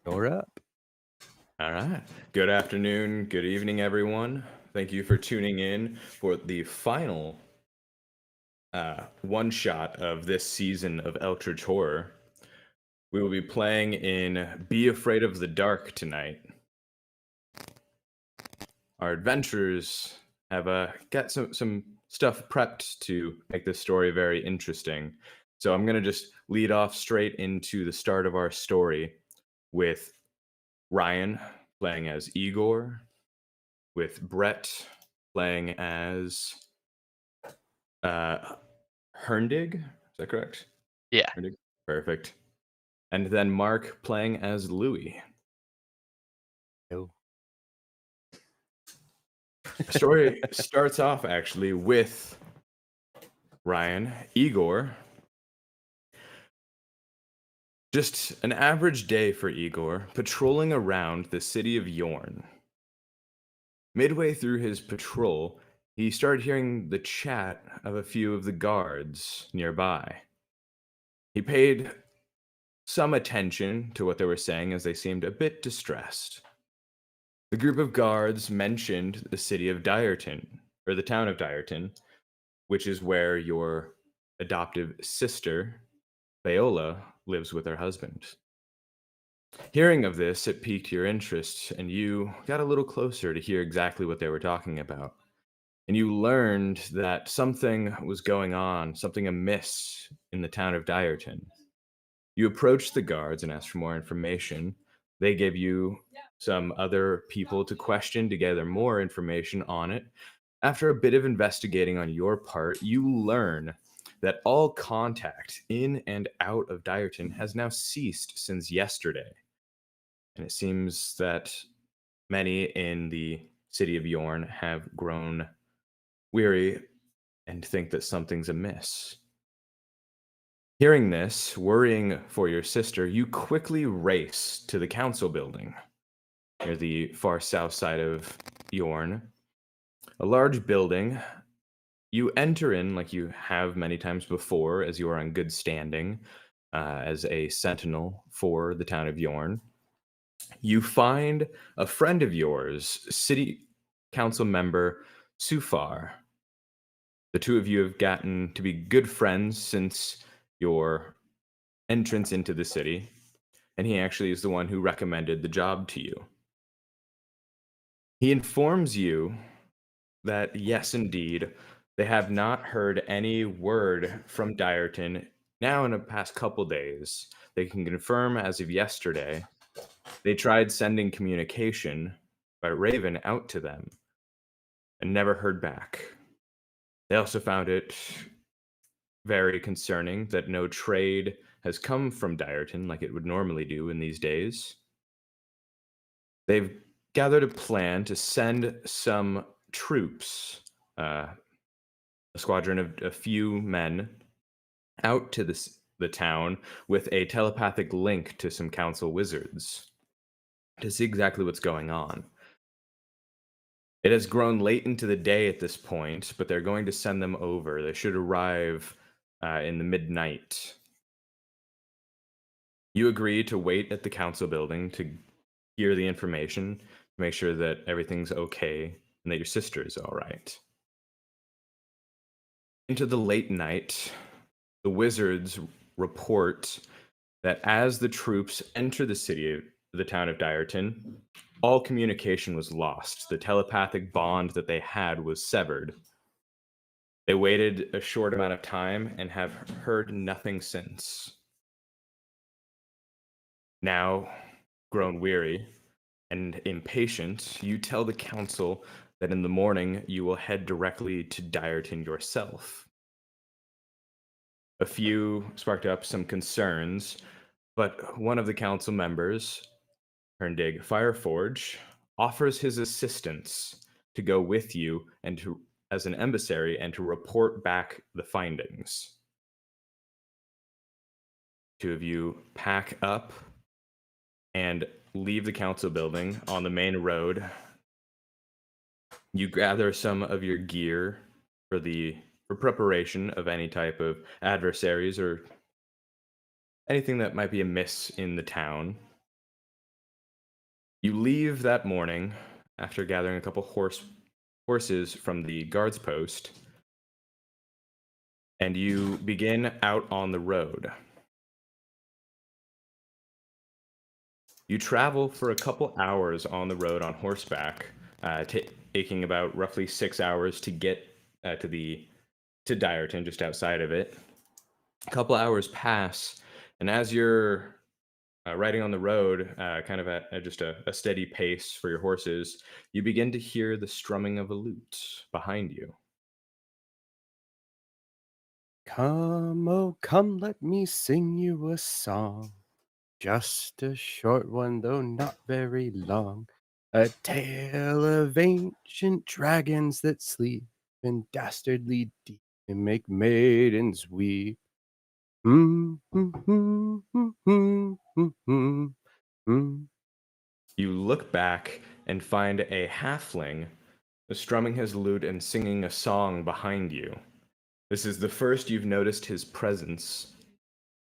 You're up. All right. Good afternoon, good evening, everyone. Thank you for tuning in for the final one shot of this season of Eldritch Horror. We will be playing in Be Afraid of the Dark tonight. Our adventurers have got some stuff prepped to make this story very interesting. So I'm going to just lead off straight into the start of our story with Ryan playing as Igor, with Brett playing as uh, Herndig. Is that correct? Yeah. Herndig? Perfect. And then Mark playing as Louis. No. The story starts off actually with Ryan, Igor. Just an average day for Igor, patrolling around the city of Yorn. Midway through his patrol, he started hearing the chat of a few of the guards nearby. He paid some attention to what they were saying as they seemed a bit distressed. The group of guards mentioned the city of Dyerton, or the town of Dyerton, which is where your adoptive sister, Viola, lives with her husband. Hearing of this, it piqued your interest, and you got a little closer to hear exactly what they were talking about. And you learned that something was going on, something amiss in the town of Dyerton. You approached the guards and asked for more information. They gave you some other people to question to gather more information on it. After a bit of investigating on your part, you learn that all contact in and out of Dyerton has now ceased since yesterday. And it seems that many in the city of Yorn have grown weary and think that something's amiss. Hearing this, worrying for your sister, you quickly race to the council building near the far south side of Yorn. A large building. You enter in like you have many times before, as you are on good standing as a sentinel for the town of Yorn. You find a friend of yours, city council member Sufar. The two of you have gotten to be good friends since your entrance into the city, and he actually is the one who recommended the job to you. He informs you that, yes, indeed, they have not heard any word from Dyerton now in the past couple days. They can confirm as of yesterday, they tried sending communication by Raven out to them and never heard back. They also found it very concerning that no trade has come from Dyerton like it would normally do in these days. They've gathered a plan to send some troops, a squadron of a few men, out to the town with a telepathic link to some council wizards to see exactly what's going on. It has grown late into the day at this point, but they're going to send them over. They should arrive in the midnight. You agree to wait at the council building to hear the information, to make sure that everything's okay and that your sister is all right. Into the late night, the wizards report that as the troops enter the town of Dyerton, all communication was lost. The telepathic bond that they had was severed. They waited a short amount of time and have heard nothing since. Now, grown weary and impatient, you tell the council that in the morning you will head directly to Dyerton yourself. A few sparked up some concerns, but one of the council members, Herndig Fireforge, offers his assistance to go with you and to as an emissary and to report back the findings. Two of you pack up and leave the council building on the main road. You gather some of your gear for preparation of any type of adversaries or anything that might be amiss in the town. You leave that morning after gathering a couple horses from the guards post, and you begin out on the road. You travel for a couple hours on the road on horseback, taking about roughly 6 hours to get to Dyerton, just outside of it. A couple hours pass, and as you're riding on the road, kind of at just a steady pace for your horses, you begin to hear the strumming of a lute behind you. Come, oh, come, let me sing you a song. Just a short one, though not very long. A tale of ancient dragons that sleep in dastardly deep and make maidens weep. Mm, mm, mm, mm, mm, mm, mm, mm. You look back and find a halfling strumming his lute and singing a song behind you. This is the first you've noticed his presence,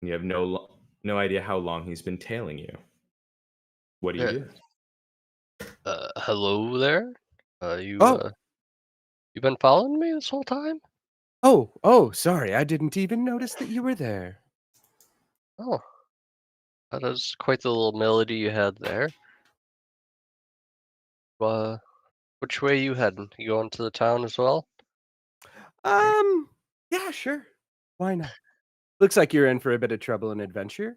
and you have no idea how long he's been tailing you. What do you Uh, do? Hello there. You Oh, you been following me this whole time? oh, sorry. I didn't even notice that you were there. Oh, that is quite the little melody you had there. Uh, which way you heading? You going to the town as well? Yeah, sure. Why not? Looks like you're in for a bit of trouble and adventure.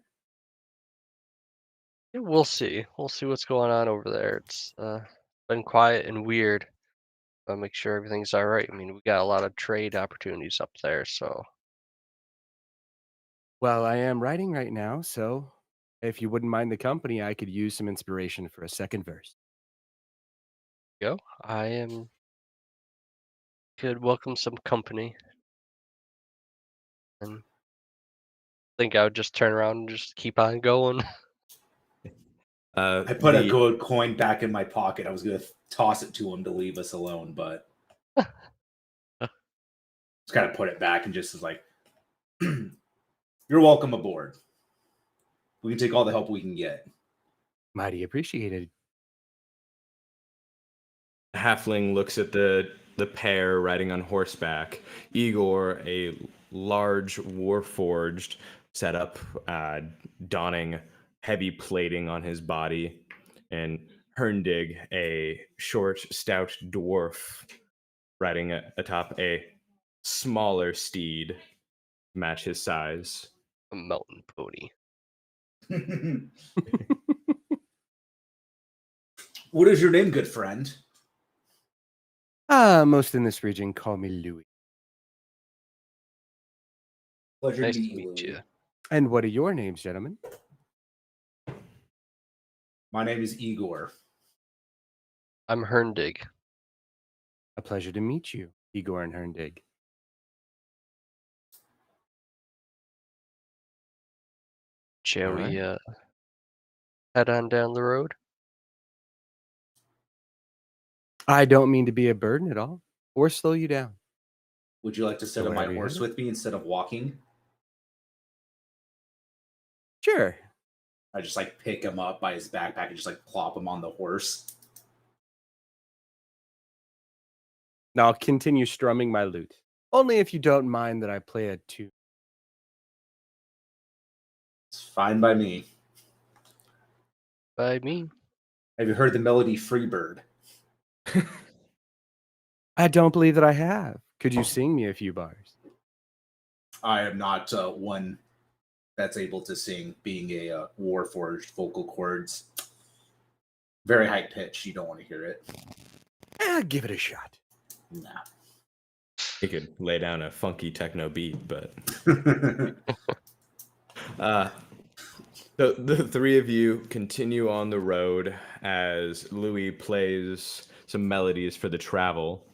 Yeah, we'll see. We'll see what's going on over there. It's been quiet and weird. Make sure everything's all right. I mean, we got a lot of trade opportunities up there, so Well, I am writing right now, so if you wouldn't mind the company, I could use some inspiration for a second verse. go. I am could welcome some company, and think I would just turn around and just keep on going. I put a The gold coin back in my pocket. I was going to toss it to him to leave us alone, but just kind of put it back and just was like, "You're welcome aboard. We can take all the help we can get." Mighty appreciated. halfling looks at the pair riding on horseback. Igor, a large warforged setup, donning heavy plating on his body, and Herndig, a short, stout dwarf, riding atop a smaller steed, to match his size. A mountain pony. What is your name, good friend? Most in this region call me Louis. Pleasure Nice to to meet you, meet Louis. you. And what are your names, gentlemen? My name is Igor. I'm Herndig. A pleasure to meet you, Igor and Herndig. Shall All we right. head on down the road? I don't mean to be a burden at all, or slow you down. Would you like to sit So on my wherever you're horse headed. with me instead of walking? Sure. I just like pick him up by his backpack and just like plop him on the horse. Now I'll continue strumming my lute. Only if you don't mind that I play a tune. It's fine by me. By me. Have you heard the melody Freebird? I don't believe that I have. Could you sing me a few bars? I am not one that's able to sing, being a warforged vocal cords. Very high pitch. You don't want to hear it. Give it a shot. Nah. He could lay down a funky techno beat, but so the three of you continue on the road as Louis plays some melodies for the travel.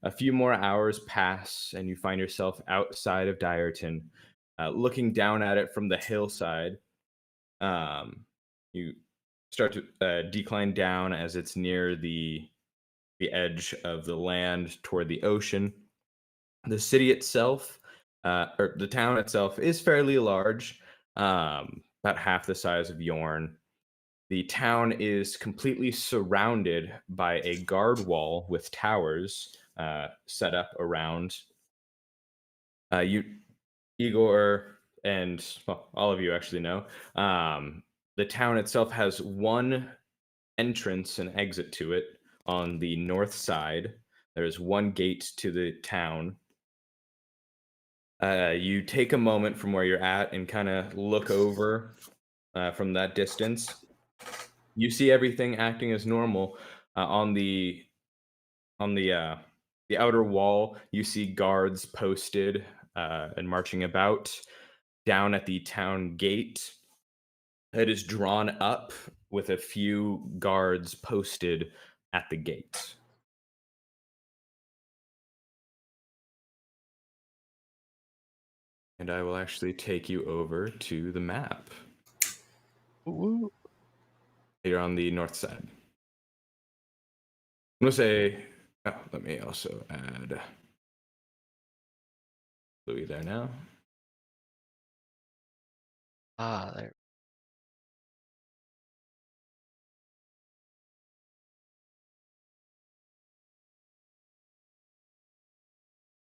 A few more hours pass, and you find yourself outside of Dyerton, looking down at it from the hillside. You start to decline down as it's near the edge of the land toward the ocean. The city itself, or the town itself, is fairly large, about half the size of Yorn. The town is completely surrounded by a guard wall with towers set up around you, Igor, and well, all of you actually know. The town itself has one entrance and exit to it on the north side. There's one gate to the town. You take a moment from where you're at and kind of look over from that distance. You see everything acting as normal. On the outer wall, you see guards posted and marching about. Down at the town gate, it is drawn up with a few guards posted at the gate. And I will actually take you over to the map. Woo. You're on the north side. I'm going to say, let me also add Louis there now. Ah, there.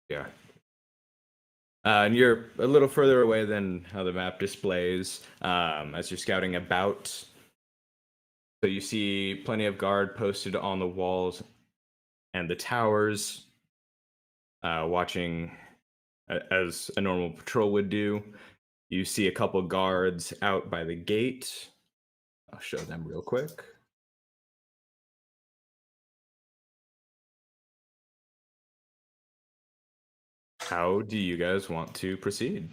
Yeah. And you're a little further away than how the map displays as you're scouting about. So you see plenty of guard posted on the walls and the towers, watching as a normal patrol would do. You see a couple guards out by the gate. I'll show them real quick. How do you guys want to proceed?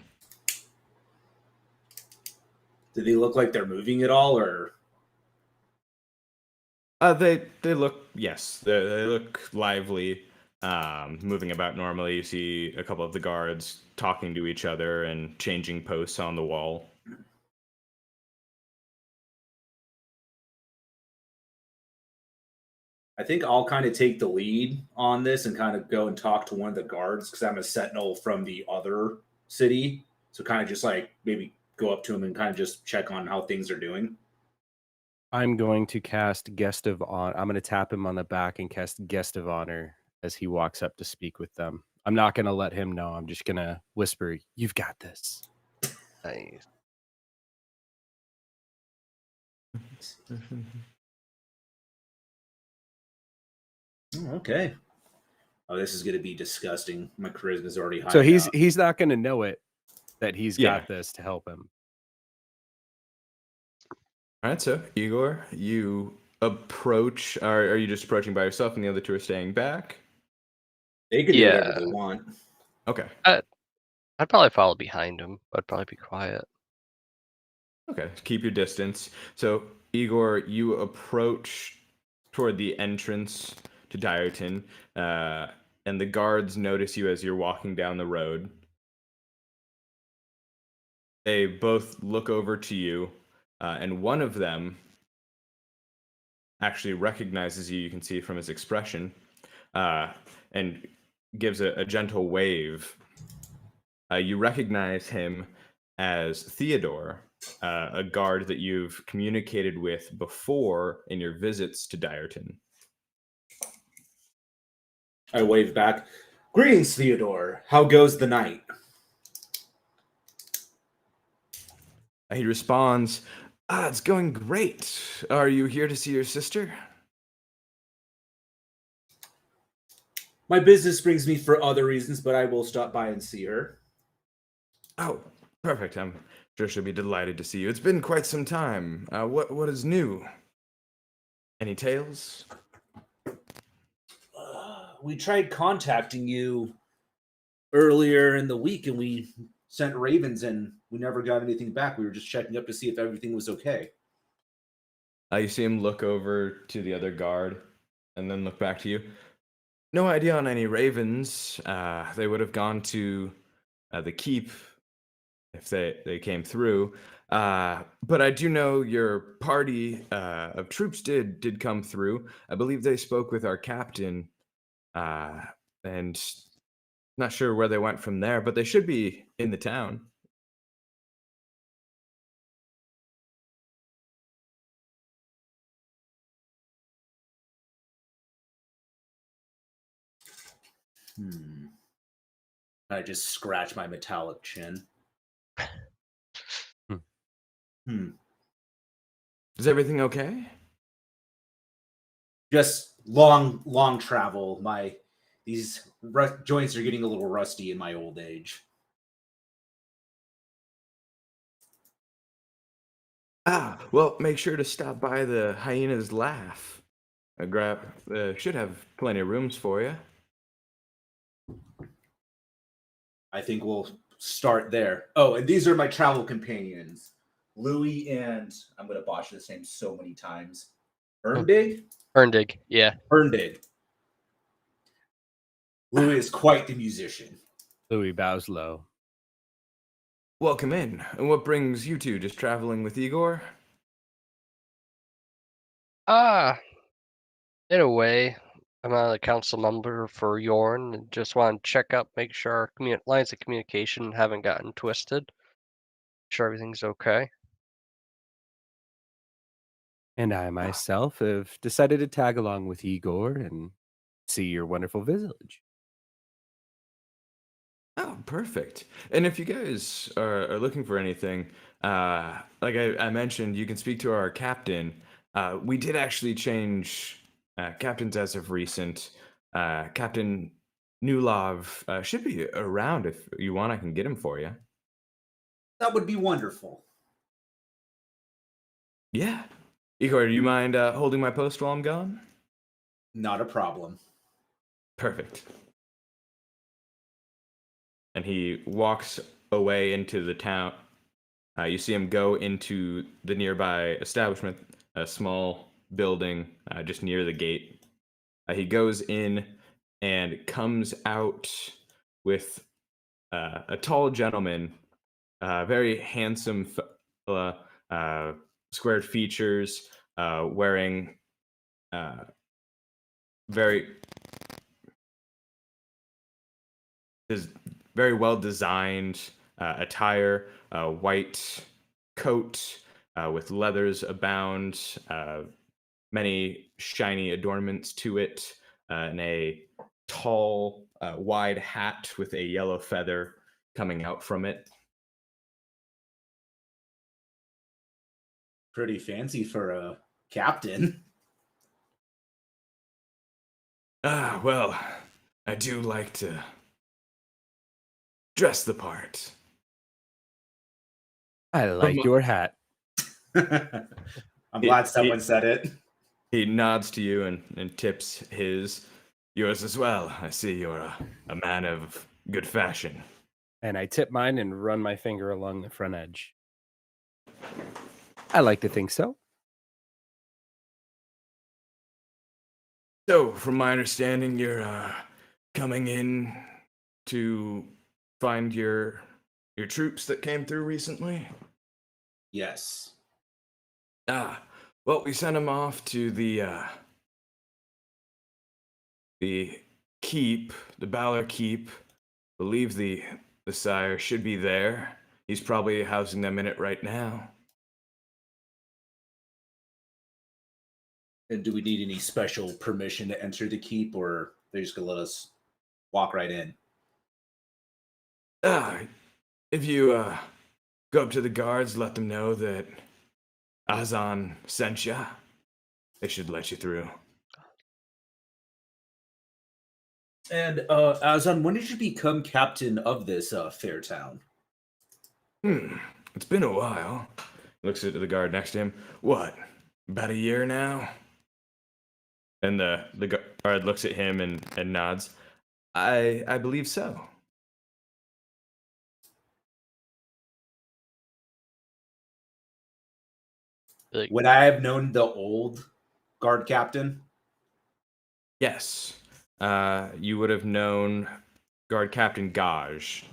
Do they look like they're moving at all, or? They look, yes, they look lively, moving about normally. You see a couple of the guards talking to each other and changing posts on the wall. I think I'll kind of take the lead on this and kind of go and talk to one of the guards because I'm a sentinel from the other city. So kind of just like maybe go up to him and kind of just check on how things are doing. I'm going to cast Guest of Honor. I'm going to tap him on the back and cast Guest of Honor as he walks up to speak with them. I'm not going to let him know. I'm just going to whisper, "You've got this." Nice. Oh, okay. Oh, this is going to be disgusting. My charisma's already high. So enough. he's not going to know it that he's Yeah. got this to help him. All right, so Igor, you approach. Are you just approaching by yourself, and the other two are staying back? They can do Yeah. whatever they want. Okay. I'd probably follow behind him. I'd probably be quiet. Okay, keep your distance. So, Igor, you approach toward the entrance to Dyerton, and the guards notice you as you're walking down the road. They both look over to you, and one of them actually recognizes you. You can see from his expression, and gives a gentle wave. You recognize him as Theodore, a guard that you've communicated with before in your visits to Dyerton. I wave back. Greetings, Theodore. How goes the night? He responds, it's going great. Are you here to see your sister? My business brings me for other reasons, but I will stop by and see her. Oh, perfect. I'm sure she'll be delighted to see you. It's been quite some time. What is new? Any tales? We tried contacting you earlier in the week, and we sent ravens, and we never got anything back. We were just checking up to see if everything was okay. You see him look over to the other guard and then look back to you. No idea on any ravens. They would have gone to the keep if they came through. But I do know your party of troops did come through. I believe they spoke with our captain, and not sure where they went from there, but they should be in the town. I just scratch my metallic chin. Is everything okay? Just long travel. These joints are getting a little rusty in my old age. Well, make sure to stop by the Hyena's Laugh. Should have plenty of rooms for you. I think we'll start there. Oh, and these are my travel companions, Louis and I'm going to botch this name so many times. Erndig? Erndig, yeah. Erndig. Louis is quite the musician. Louis bows low. Welcome in. And what brings you two? Just traveling with Igor? In a way, I'm a council member for Yorn and just want to check up, make sure our lines of communication haven't gotten twisted. Sure everything's okay. And I myself have decided to tag along with Igor and see your wonderful village. Oh, perfect. And if you guys are looking for anything, like I mentioned, you can speak to our captain. We did actually change captains as of recent. Captain Newlov should be around if you want. I can get him for you. That would be wonderful. Yeah. Igor, do you mind holding my post while I'm gone? Not a problem. Perfect. And he walks away into the town. You see him go into the nearby establishment, a small building just near the gate. He goes in and comes out with a tall gentleman, very handsome fella, squared features, wearing very well designed attire, white coat with leathers abound, many shiny adornments to it, and a tall, wide hat with a yellow feather coming out from it. Pretty fancy for a captain. Well, I do like to dress the part. I like your hat. I'm glad someone said it. He nods to you and tips his. Yours as well. I see you're a man of good fashion. And I tip mine and run my finger along the front edge. I like to think so. So, from my understanding, you're coming in to find your troops that came through recently? Yes. Well, we sent him off to the keep, the Balor Keep. Believe the sire should be there. He's probably housing them in it right now. And do we need any special permission to enter the keep, or they're just gonna let us walk right in? If you go up to the guards, let them know that Azan sent ya, they should let you through. And Azan, when did you become captain of this fair town? It's been a while. Looks at the guard next to him. What? About a year now? And the guard looks at him and nods. I believe so. Would I have known the old guard captain? Yes. You would have known Guard Captain Gaj.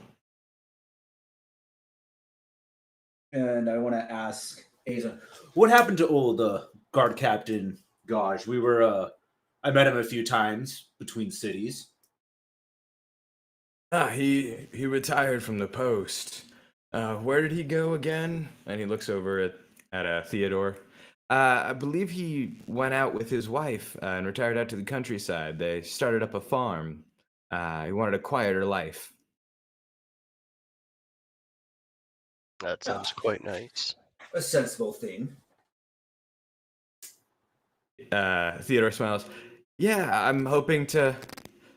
And I want to ask Azan, what happened to old guard captain Gaj? I met him a few times between cities. He retired from the post. Where did he go again? And he looks over at Theodore. I believe he went out with his wife and retired out to the countryside. They started up a farm. He wanted a quieter life. That sounds quite nice. A sensible thing. Theodore smiles. Yeah, I'm hoping to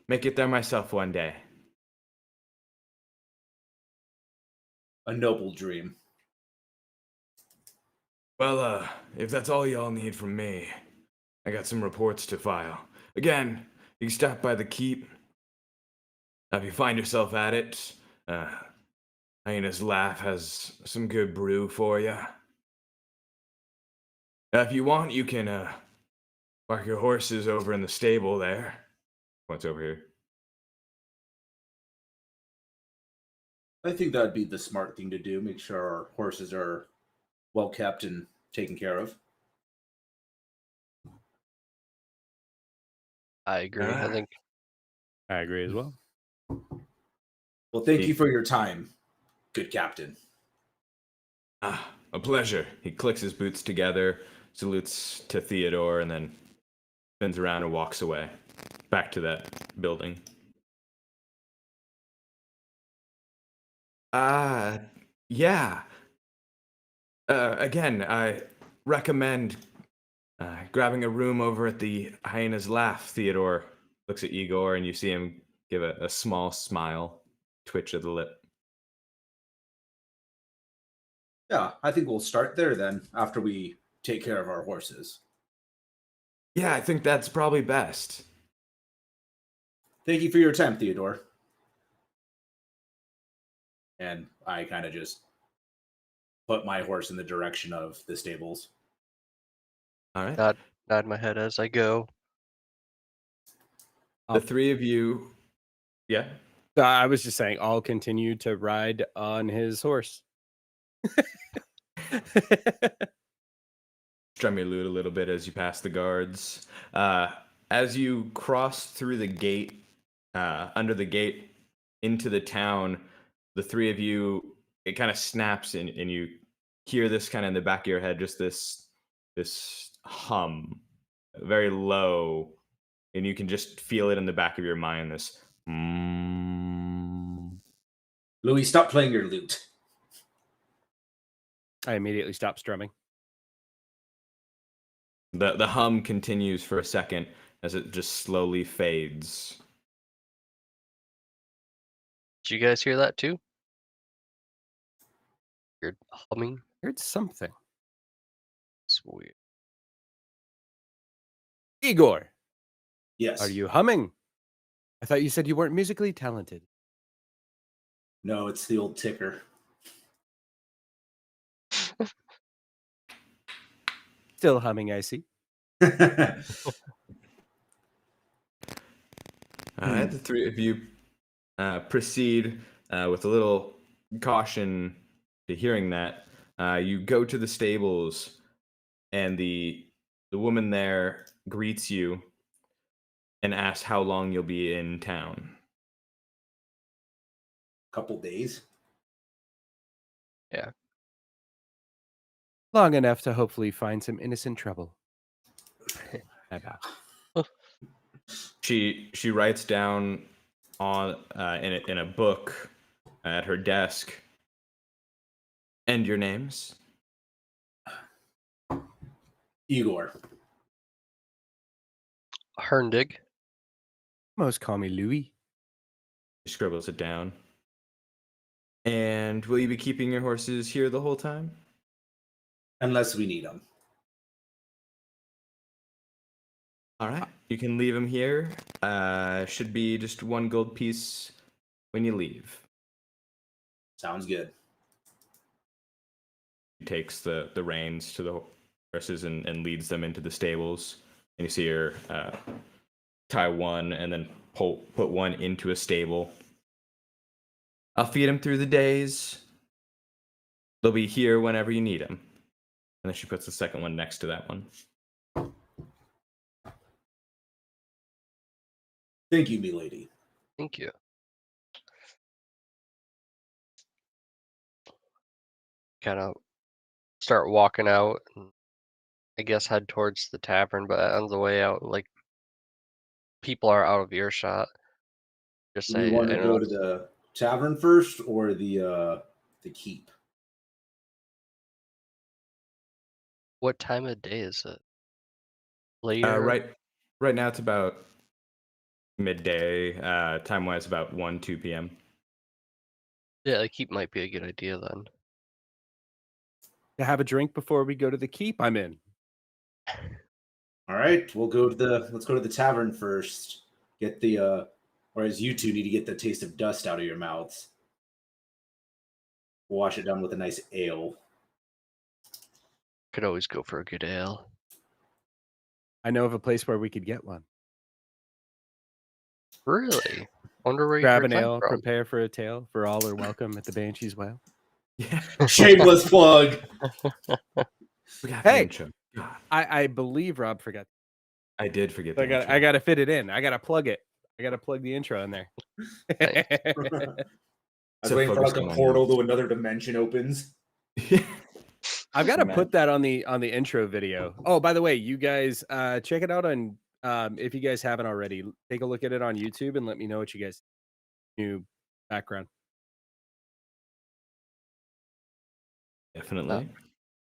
make it there myself one day. A noble dream. Well, if that's all y'all need from me, I got some reports to file. Again, you can stop by the keep. If you find yourself at it, Hyena's Laugh has some good brew for you. If you want, you can park your horses over in the stable there. What's over here? I think that'd be the smart thing to do. Make sure our horses are well kept and taken care of. I agree. I Ah. think I agree as well. Well, thank you for your time, good captain. A pleasure. He clicks his boots together, salutes to Theodore, and then spins around and walks away. Back to that building. Yeah. Again, I recommend grabbing a room over at the Hyena's Laugh. Theodore looks at Igor, and you see him give a small smile, twitch of the lip. Yeah, I think we'll start there then after we take care of our horses. Yeah, I think that's probably best. Thank you for your time, Theodore. And I kind of just put my horse in the direction of the stables. All right. nod my head as I go. The three of you. Yeah. I was just saying, I'll continue to ride on his horse. Strum your lute a little bit as you pass the guards. As you cross through the gate, under the gate into the town, the three of you, it kind of snaps and you hear this kind of in the back of your head, just this hum, very low, and you can just feel it in the back of your mind, this Louis, stop playing your lute. I immediately stopped strumming. The hum continues for a second as it just slowly fades. Did you guys hear that too? Weird humming. Heard something. It's weird. Igor, Yes. are you humming? I thought you said you weren't musically talented. No, it's the old ticker. Still humming, I see. All right, the three of you proceed with a little caution to hearing that. You go to the stables, and the woman there greets you and asks how long you'll be in town. Couple days. Long enough to hopefully find some innocent trouble. I bow. She writes down on in a book at her desk. And your names? Igor. Herndig. Most call me Louis. She scribbles it down. And will you be keeping your horses here the whole time? Unless we need them. All right. You can leave them here. Should be just 1 gold piece when you leave. Sounds good. He takes the reins to the horses and leads them into the stables. And you see her tie one and then put one into a stable. I'll feed them through the days. They'll be here whenever you need them. And then she puts the second one next to that one. Thank you, milady. Thank you. Kind of start walking out and I guess head towards the tavern, but on the way out, like people are out of earshot. Just Do we say want to anyone go to else? the tavern first or the keep? What time of day is it? Uh, Later? right, right now it's about midday. Time wise, about 1, 2 p.m. Yeah, the keep might be a good idea then. To have a drink before we go to the keep, I'm in. All right, let's go to the tavern first. Get the whereas you two need to get the taste of dust out of your mouths. Wash it down with a nice ale. Could always go for a good ale. I know of a place where we could get one. Really? Wonder where you Grab heard an that ale, from. prepare for a tale, for all are welcome at the Banshee's Well. Yeah, Shameless plug. we got Hey! the intro. God, I believe Rob forgot. I did forget So the intro. I got to fit it in. I got to plug it. I got to plug the intro in there. Nice. I was So waiting for like focused a on my portal notes. to another dimension opens. I've got to Man. put that on the intro video. Oh, by the way, you guys check it out on if you guys haven't already, take a look at it on YouTube and let me know what you guys new background. Definitely.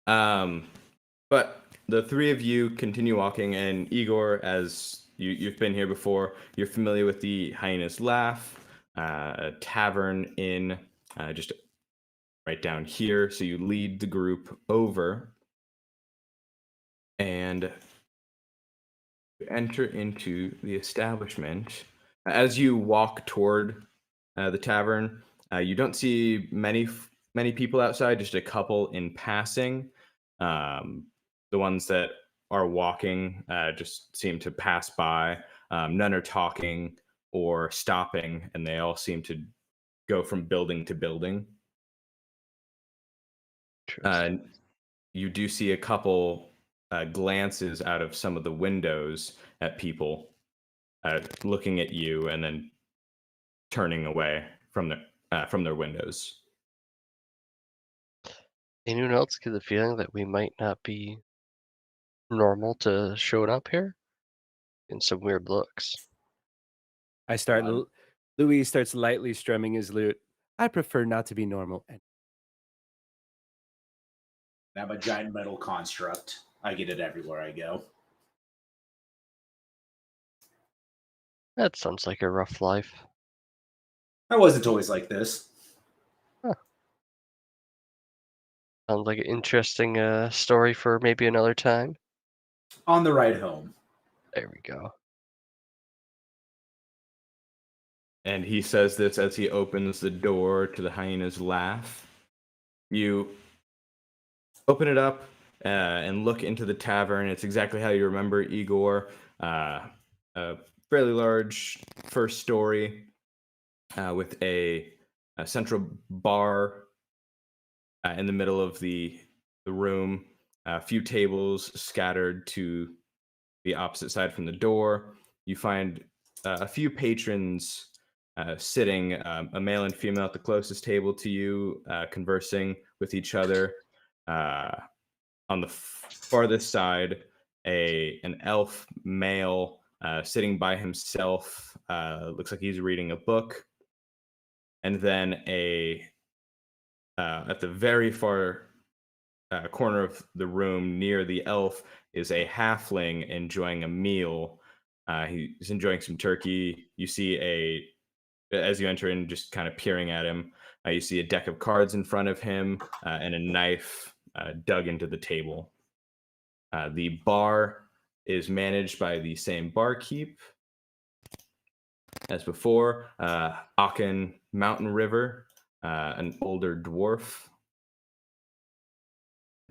But the three of you continue walking, and Igor, as you've been here before, you're familiar with the Hyena's Laugh, a tavern inn, just right down here. So you lead the group over and enter into the establishment. As you walk toward the tavern, you don't see many people outside, just a couple in passing. The ones that are walking just seem to pass by. None are talking or stopping, and they all seem to go from building to building. Interesting. You do see a couple glances out of some of the windows at people looking at you and then turning away from their windows. Anyone else get the feeling that we might not be normal to showing up here? And some weird looks. I start. Um, Louis starts lightly strumming his lute. I prefer not to be normal. I'm a giant metal construct. I get it everywhere I go. That sounds like a rough life. I wasn't always like this. Sounds like an interesting story for maybe another time. On the ride home. There we go. And he says this as he opens the door to the Hyena's Laugh. You open it up and look into the tavern. It's exactly how you remember Igor. A fairly large first story with a central bar in the middle of the room. A few tables scattered to the opposite side from the door. You find a few patrons sitting, a male and female at the closest table to you, conversing with each other. On the farthest side, an elf male sitting by himself. Looks like he's reading a book. And then at the very far corner of the room near the elf is a halfling enjoying a meal. He's enjoying some turkey. You see as you enter in, just kind of peering at him, you see a deck of cards in front of him and a knife dug into the table. The bar is managed by the same barkeep as before, Aachen Mountain River, an older dwarf.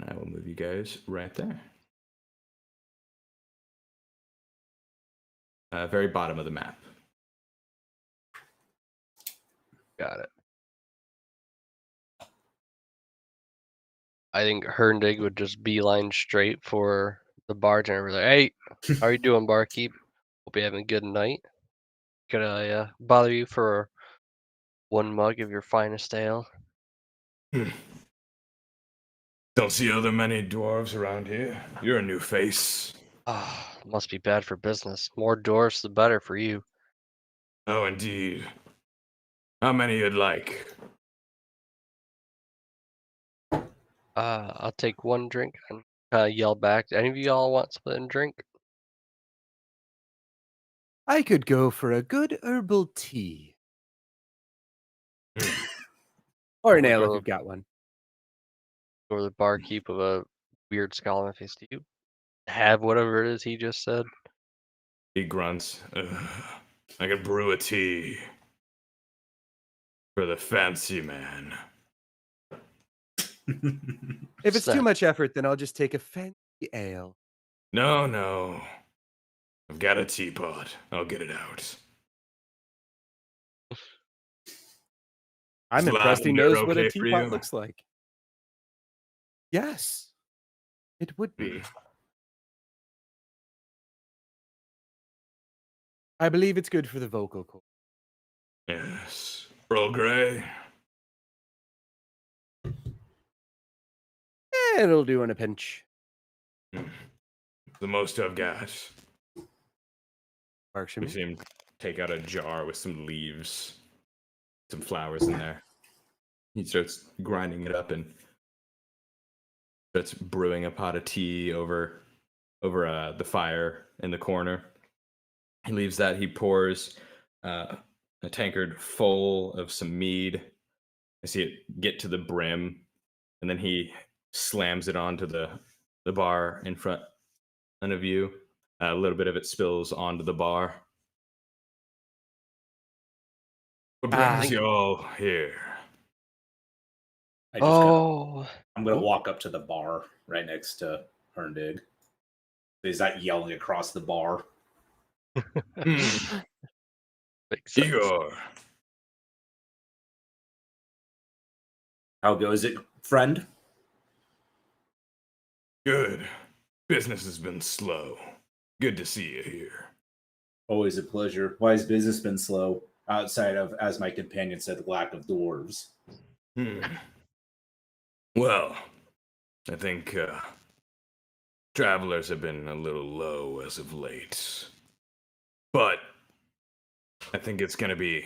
I will move you guys right there. Very bottom of the map. Got it. I think Herndig would just beeline straight for the bartender. Like, hey, how are you doing, barkeep? Hope you're having a good night. Could I bother you for one mug of your finest ale? Don't see other many dwarves around here. You're a new face. Ah, must be bad for business. More dwarfs, the better for you. Oh, indeed. How many you'd like? I'll take one drink and yell back. Any of y'all want something to drink? I could go for a good herbal tea. Or an We'll ale go if to you've got one. go to the barkeep of a weird skull on my face. Do you have whatever it is he just said? He grunts. I could brew a tea for the fancy man. If it's too Snap. much effort, then I'll just take a fancy ale. No, no. I've got a teapot. I'll get it out. I'm Is impressed he lavender knows what a okay for teapot you? looks like. Yes, it would be. I believe it's good for the vocal cord. Yes. Earl Grey? It'll do in a pinch. The most I've got. Works for We me. see him take out a jar with some leaves, some flowers in there. He starts grinding it up and starts brewing a pot of tea over the fire in the corner. He leaves that. He pours a tankard full of some mead. I see it get to the brim, and then he slams it onto the bar in front of you. A little bit of it spills onto the bar. What brings you all here? I just kind of, Oh, I'm gonna walk up to the bar right next to Herndig. He's not yelling across the bar. Hmm. makes sense. Igor. How goes it, friend? Good. Business has been slow. Good to see you here. Always a pleasure. Why has business been slow? Outside of, as my companion said, lack of dwarves. Well, I think travelers have been a little low as of late. But I think it's going to be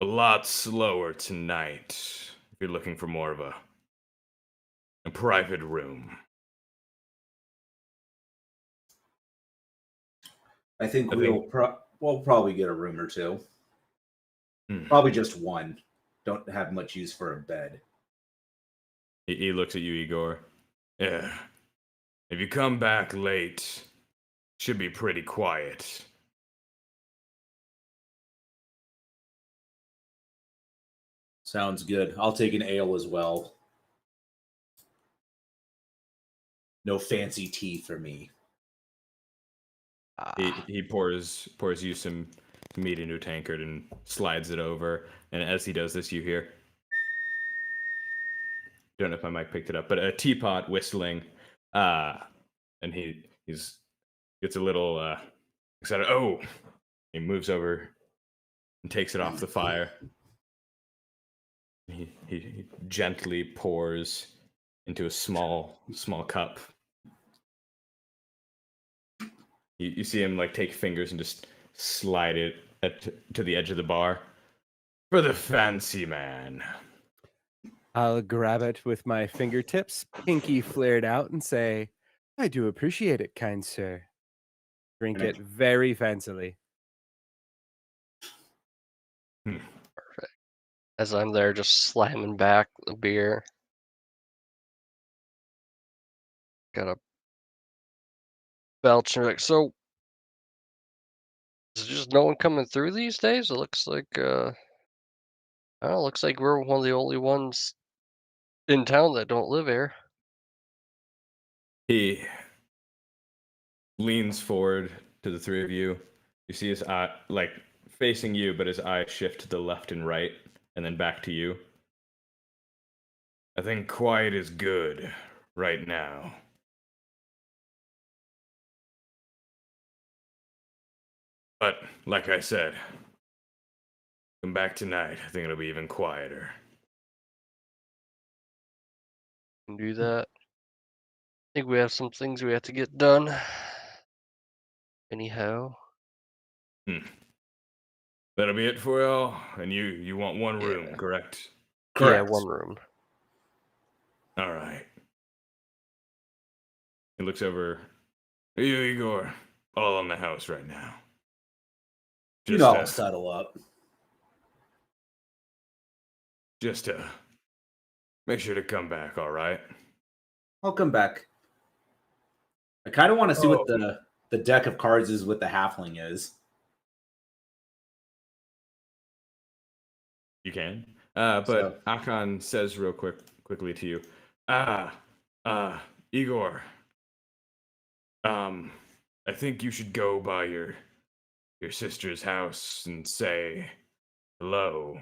a lot slower tonight if you're looking for more of a private room. I think I we'll think- we'll probably get a room or two. Hmm. Probably just one. Don't have much use for a bed. He looks at you, Igor. Yeah. If you come back late, should be pretty quiet. Sounds good. I'll take an ale as well. No fancy tea for me. He pours you some meat into a tankard and slides it over. And as he does this, you hear. Don't know if my mic picked it up, but a teapot whistling. And he's gets a little excited. Oh, he moves over and takes it off the fire. He gently pours into a small cup. You see him like take fingers and just slide it to the edge of the bar for the fancy man. I'll grab it with my fingertips, pinky flared out, and say, I do appreciate it, kind sir. Drink it very fancily. Perfect. As I'm there, just slamming back the beer. Got a belch and like, so is there just no one coming through these days? It looks like I don't know, looks like we're one of the only ones in town that don't live here. He leans forward to the three of you. You see his eye, like facing you, but his eyes shift to the left and right, and then back to you. I think quiet is good right now. But, like I said, come back tonight. I think it'll be even quieter. Can do that. I think we have some things we have to get done. Anyhow. That'll be it for y'all. And you want one room, Yeah. correct? Yeah, Correct. one room. All right. He looks over. You, Igor, all on the house right now. You Just know, I'll settle up. just make sure to come back, all right? I'll come back. I kind of want to see what Oh. the deck of cards is with the halfling is. You can. But So- Akon says real quickly to you, Igor, I think you should go by your sister's house and say hello.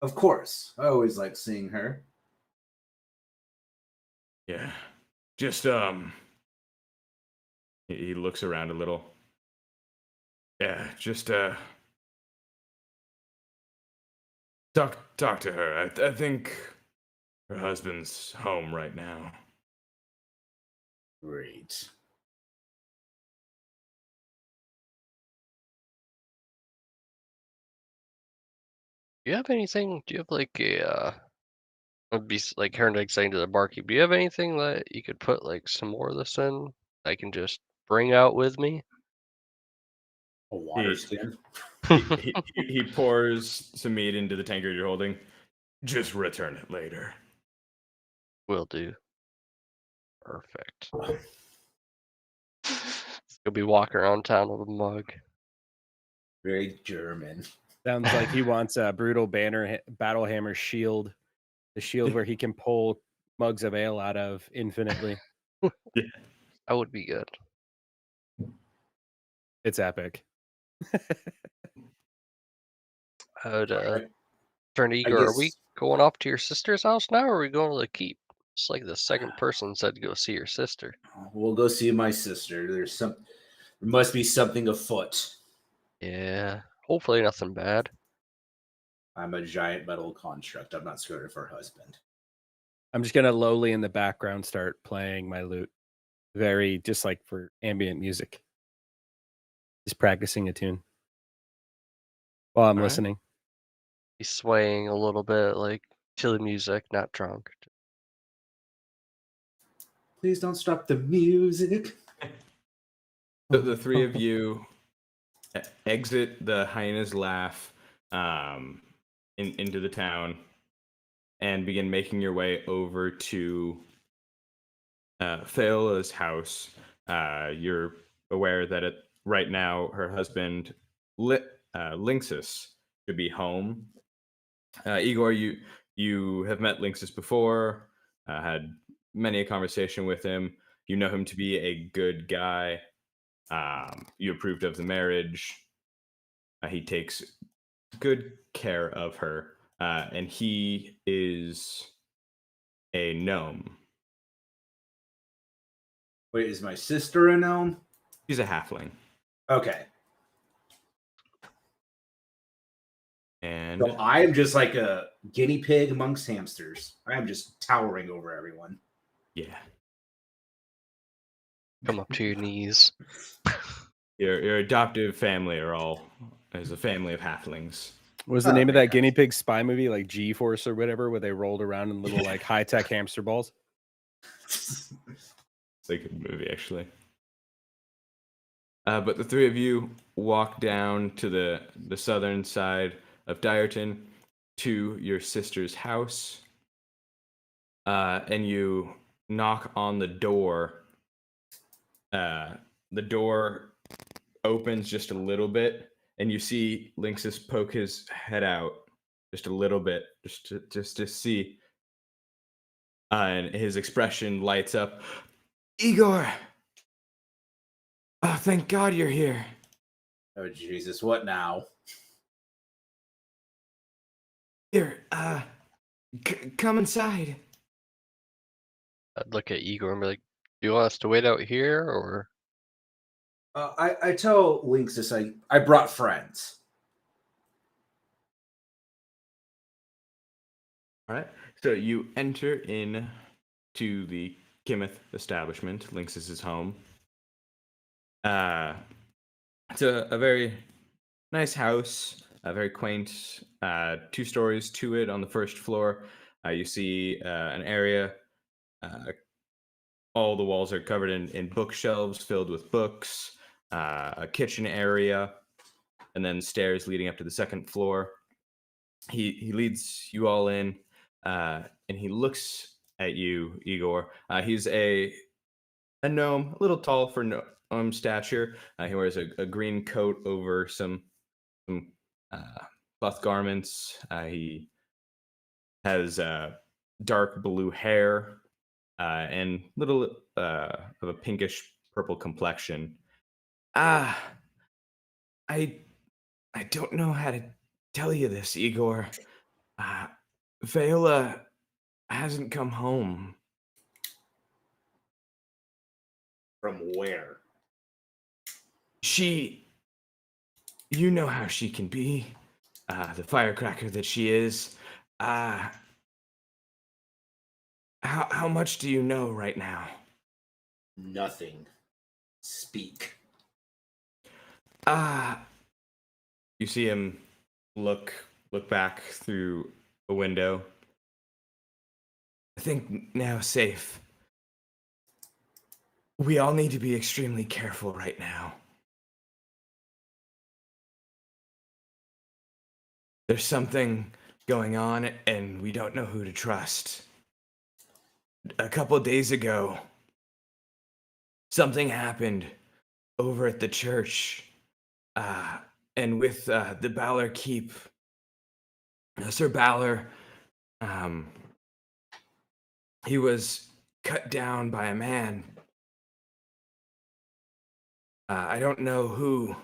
Of course. I always like seeing her. Yeah. Just he looks around a little. Yeah, just talk to her. I think her husband's home right now. Great. Do you have anything? Do you have like a would be like Herndeg saying to the barkeep, do you have anything that you could put like some more of this in? I can just bring out with me? A water skin. He pours some meat into the tankard you're holding. Just return it later. Will do. Perfect. He'll be walking around town with a mug. Very German. Sounds like he wants a brutal battle hammer shield, the shield where he can pull mugs of ale out of infinitely. That would be good. It's epic. I would Alright. turn to Igor. Are we guess- going off to your sister's house now, or are we going to the keep? It's like the second person said to go see your sister. We'll go see my sister. There must be something afoot. Yeah. Hopefully nothing bad. I'm a giant metal construct. I'm not scared of her husband. I'm just gonna lowly in the background start playing my lute, very just like for ambient music. Just practicing a tune while I'm All right. listening. He's swaying a little bit, like to the music, not drunk. Please don't stop the music. The three of you exit the hyena's laugh into the town and begin making your way over to Theola's house. You're aware that right now her husband Lynxus should be home. Igor, you have met Lynxus before, had many a conversation with him. You know him to be a good guy. You approved of the marriage. He takes good care of her, and he is a gnome. Wait, is my sister a gnome? He's a halfling. Okay. And So I am just like a guinea pig amongst hamsters. I am just towering over everyone. yeah, Come up to your knees. your adoptive family is a family of halflings. What was the Oh, name of okay, that guinea pig spy movie, like G-Force or whatever, where they rolled around in little like high-tech hamster balls? It's a good movie, actually. But the three of you walk down to the southern side of Dyerton to your sister's house, and you knock on the door. The door opens just a little bit, and you see Lynxus poke his head out just a little bit, just to see. And his expression lights up. Igor! Oh, thank God you're here. Oh Jesus, what now? Here, come inside. I'd look at Igor and be like, do you want us to wait out here, or I tell Lynxus I brought friends. All right. So you enter in to the Kimeth establishment, Lynxus's home. It's a very nice house, very quaint. 2 stories to it. On the first floor, you see an area. Uh, all the walls are covered in bookshelves filled with books, a kitchen area, and then stairs leading up to the second floor. He leads you all in, and he looks at you, Igor. He's a gnome, a little tall for gnome stature. He wears a green coat over some buff garments. He has dark blue hair and little of a pinkish purple complexion. Ah, I I don't know how to tell you this, Igor. Uh, Viola hasn't come home. From where? She, you know how she can be, the firecracker that she is. Uh, how much do you know right now? Nothing. Speak. You see him look back through a window. I think now safe. We all need to be extremely careful right now. There's something going on, and we don't know who to trust. A couple days ago, something happened over at the church, and with the Balor Keep. Sir Balor, he was cut down by a man. I don't know who,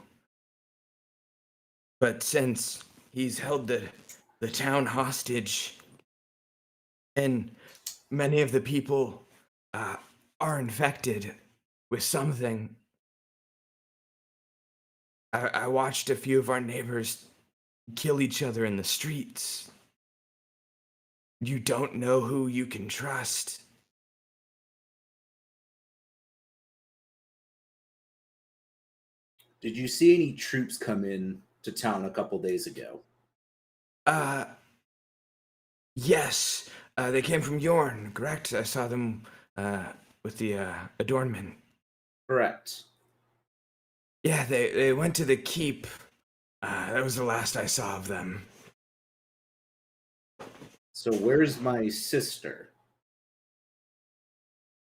but since he's held the town hostage, and many of the people are infected with something. I watched a few of our neighbors kill each other in the streets. You don't know who you can trust. Did you see any troops come in to town a couple days ago? Yes, they came from Yorn, correct? I saw them with the adornment. Correct. Yeah, they went to the keep. That was the last I saw of them. So where's my sister?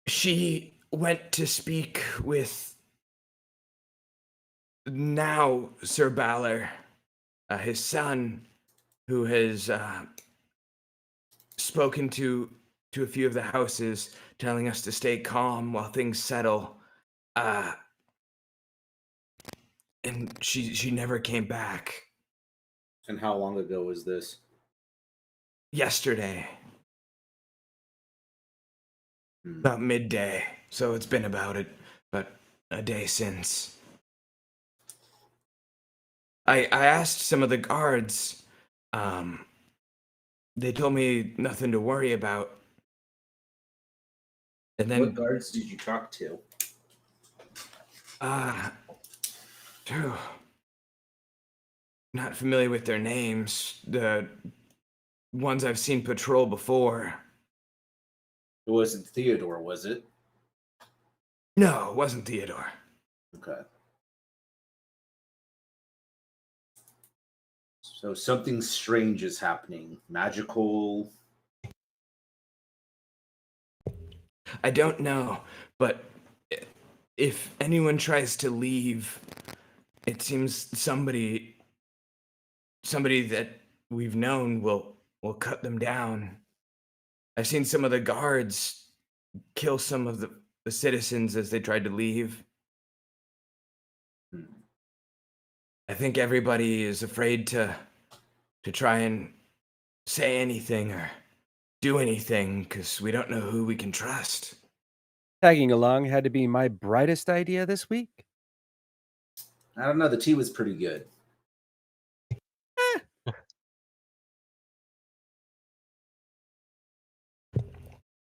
She went to speak with now Sir Balor, his son, who has spoken to a few of the houses, telling us to stay calm while things settle. And she never came back. And how long ago was this? Yesterday, about midday. So it's been about a day since. I asked some of the guards. They told me nothing to worry about. And then What guards did you talk to? Phew. Not familiar with their names. The ones I've seen patrol before. It wasn't Theodore, was it? No, it wasn't Theodore. Okay. So something strange is happening. Magical. I don't know, but if anyone tries to leave, it seems somebody that we've known will cut them down. I've seen some of the guards kill some of the citizens as they tried to leave. I think everybody is afraid to try and say anything or do anything because we don't know who we can trust. Tagging along had to be my brightest idea this week. I don't know. The tea was pretty good.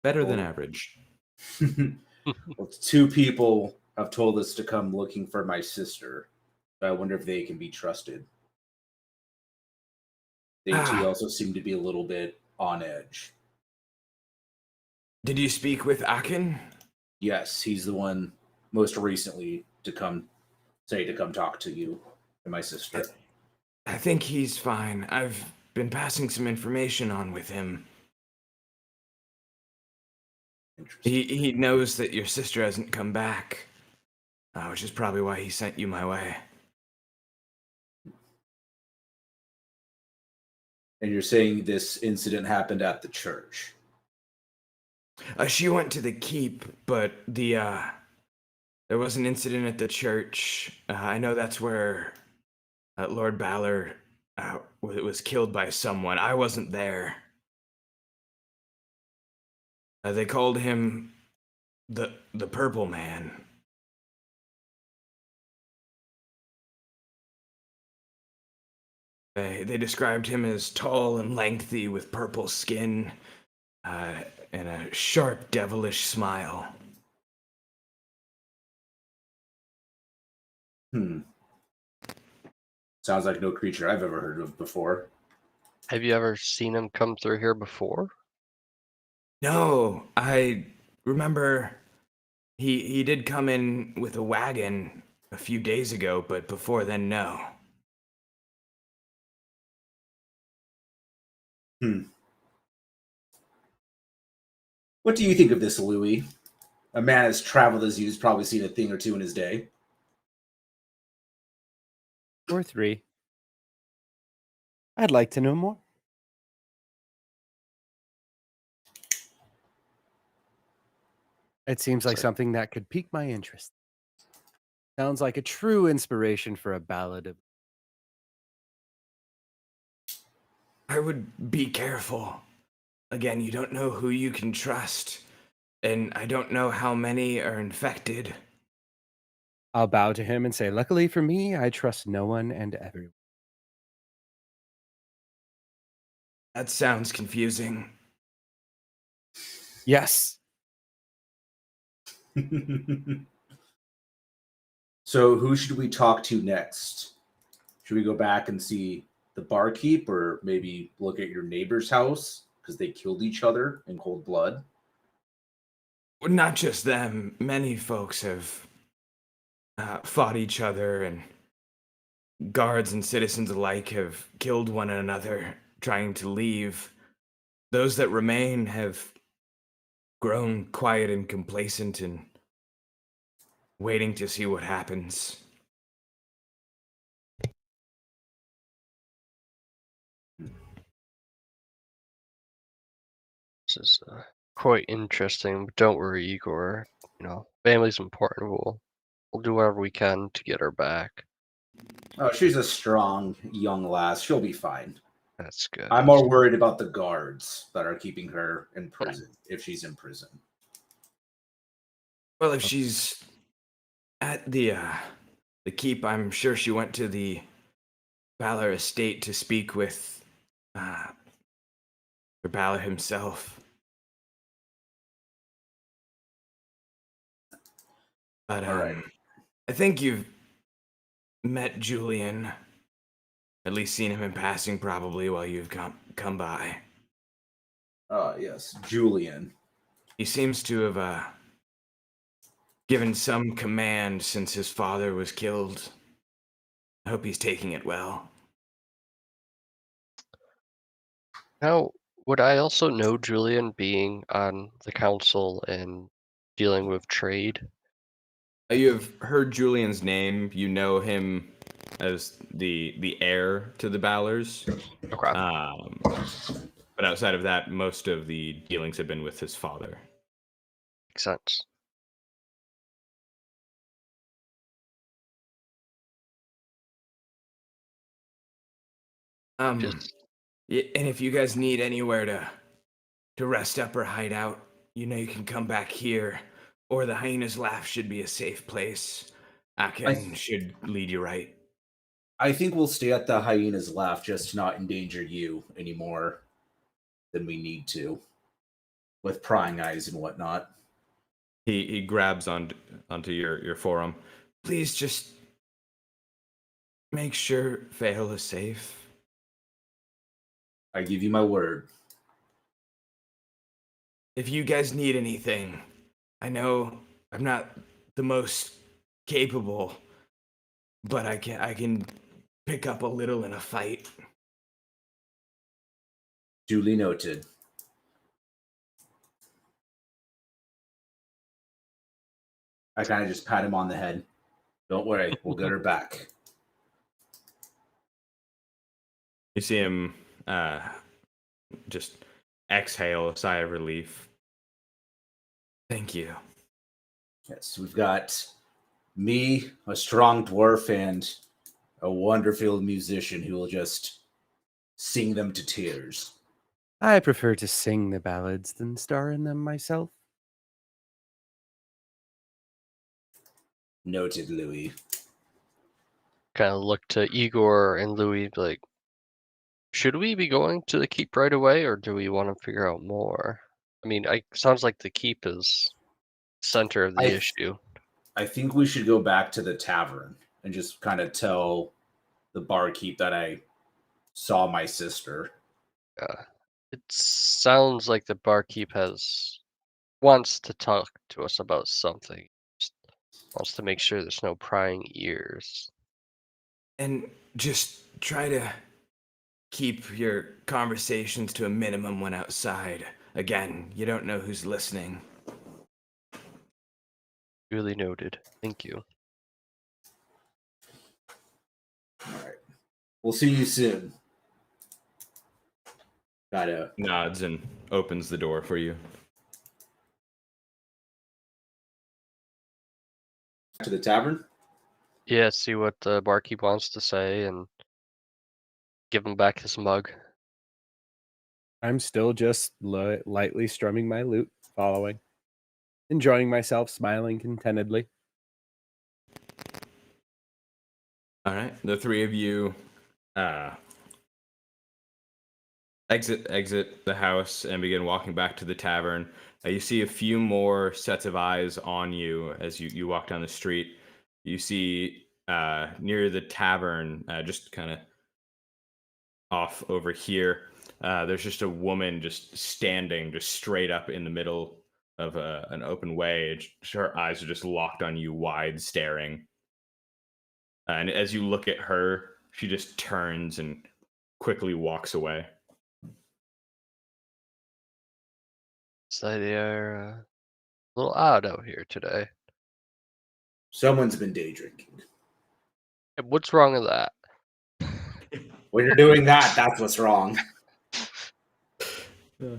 Better than average. Well, 2 people have told us to come looking for my sister. But I wonder if they can be trusted. They too Ah, also seem to be a little bit on edge. did you speak with Akin? Yes, he's the one most recently to come talk to you and my sister. I think he's fine. I've been passing some information on with him. Interesting. He knows that your sister hasn't come back, which is probably why he sent you my way. And you're saying this incident happened at the church? She went to the keep, but there was an incident at the church. I know that's where Lord Balor was killed by someone. I wasn't there. They called him the Purple Man. They described him as tall and lengthy with purple skin and a sharp, devilish smile. Sounds like no creature I've ever heard of before. Have you ever seen him come through here before? No, I remember he did come in with a wagon a few days ago, but before then, no. What do you think of this, Louis? A man as traveled as you's probably seen a thing or two in his day. Or 3. I'd like to know more. It seems like So- something that could pique my interest. Sounds like a true inspiration for a ballad of. I would be careful. Again, you don't know who you can trust, and I don't know how many are infected. I'll bow to him and say, luckily for me, I trust no one and everyone. That sounds confusing. Yes. So who should we talk to next? Should we go back and see the barkeep, or maybe look at your neighbor's house because they killed each other in cold blood? Well, not just them. Many folks have fought each other, and guards and citizens alike have killed one another trying to leave. Those that remain have grown quiet and complacent and waiting to see what happens. This is quite interesting, but don't worry, Igor. You know, family's important. We'll do whatever we can to get her back. Oh, she's a strong young lass. She'll be fine. That's good. I'm more worried about the guards that are keeping her in prison, if she's in prison. Well, if she's at the keep, I'm sure she went to the Balor estate to speak with Balor himself. But All right. I think you've met Julian, at least seen him in passing, probably while you've come by. Yes, Julian. He seems to have given some command since his father was killed. I hope he's taking it well. Now, would I also know Julian being on the council and dealing with trade? You have heard Julian's name. You know him as the heir to the Balors. Okay, But outside of that, most of the dealings have been with his father. makes sense. Just Yeah, and if you guys need anywhere to rest up or hide out, you know you can come back here, or the Hyena's Laugh should be a safe place. Akin should lead you right. I think we'll stay at the Hyena's Laugh just to not endanger you any more than we need to, with prying eyes and whatnot. He grabs onto your forearm. Please just make sure Fail is safe. I give you my word. If you guys need anything, I know I'm not the most capable, but I can pick up a little in a fight. Duly noted. I kind of just pat him on the head. Don't worry, we'll get her back. You see him just exhale a sigh of relief. Thank you. Yes, we've got me, a strong dwarf, and a wonderful musician who will just sing them to tears. I prefer to sing the ballads than star in them myself. Noted, Louis. Kind of look to Igor and Louis, like, should we be going to the keep right away, or do we want to figure out more? I mean, sounds like the keep is center of the issue. I think we should go back to the tavern and just kind of tell the barkeep that I saw my sister. It sounds like the barkeep wants to talk to us about something. Just wants to make sure there's no prying ears. And just try to keep your conversations to a minimum when outside. Again, you don't know who's listening. Duly noted. Thank you. All right. We'll see you soon. Gotta Nods and opens the door for you. to the tavern. Yeah, see what the barkeep wants to say and give him back his mug. I'm still just lightly strumming my lute, following, enjoying myself, smiling contentedly. All right, the three of you exit the house and begin walking back to the tavern. You see a few more sets of eyes on you as you walk down the street. You see near the tavern, just kind of off over here, there's just a woman just standing just straight up in the middle of an open way. Her eyes are just locked on you, wide, staring. And as you look at her, she just turns and quickly walks away. So they're a little odd out here today. Someone's been day drinking. What's wrong with that? When you're doing that, that's what's wrong. You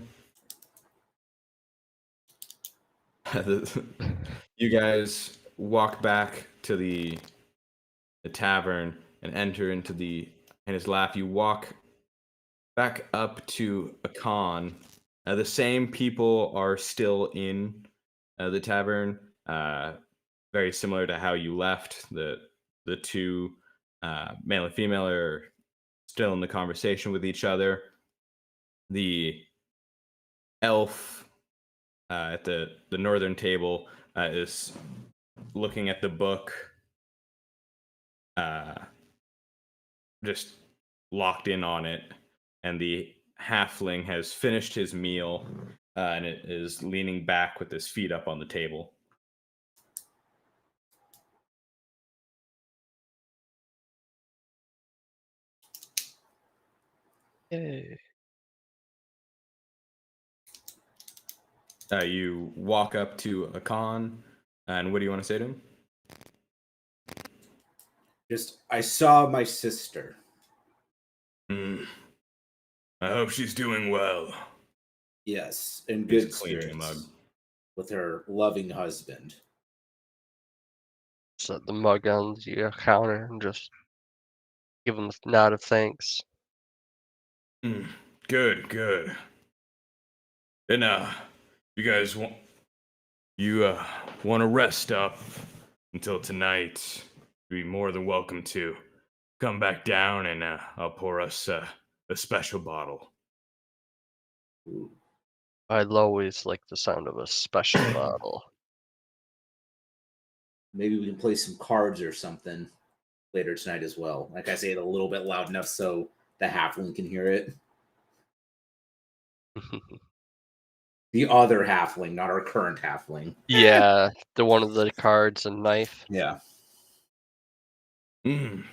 guys walk back to the tavern and enter into his laugh. You walk back up to Akan. The same people are still in the tavern. Very similar to how you left. The two male and female are still in the conversation with each other. The elf at the northern table is looking at the book, just locked in on it, and the halfling has finished his meal and it is leaning back with his feet up on the table. Yay. You walk up to Akan, and what do you want to say to him? Just, I saw my sister. I hope she's doing well. Yes, in He's good cleaning spirits. a mug. With her loving husband. Set the mug on the counter and just give him a nod of thanks. Good. And you guys want to rest up until tonight? You'd be more than welcome to come back down, and I'll pour us a special bottle. Ooh. I'd always like the sound of a special bottle. Maybe we can play some cards or something. later tonight as well. Like I say it a little bit loud enough so the halfling can hear it. The other halfling, not our current halfling. Yeah, the one with the cards and knife. Yeah. Mm.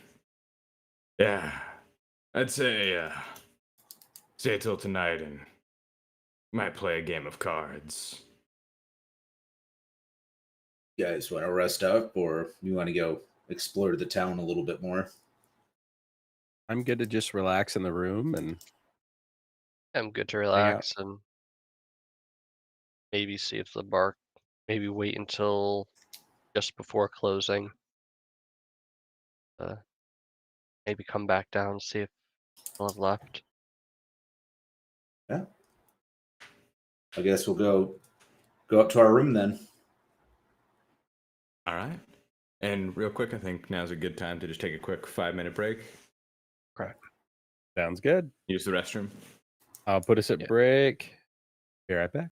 Yeah. I'd say stay till tonight and might play a game of cards. You guys want to rest up or you want to go explore the town a little bit more? I'm good to just relax in the room and I'm good to hang out. relax and maybe see if the bar. Maybe wait until just before closing. Maybe come back down, see if they'll have left. Yeah. I guess we'll go up to our room then. All right. And real quick, I think now's a good time to just take a quick 5-minute break. Sounds good. Use the restroom. I'll put us at Yeah. break. Be right back.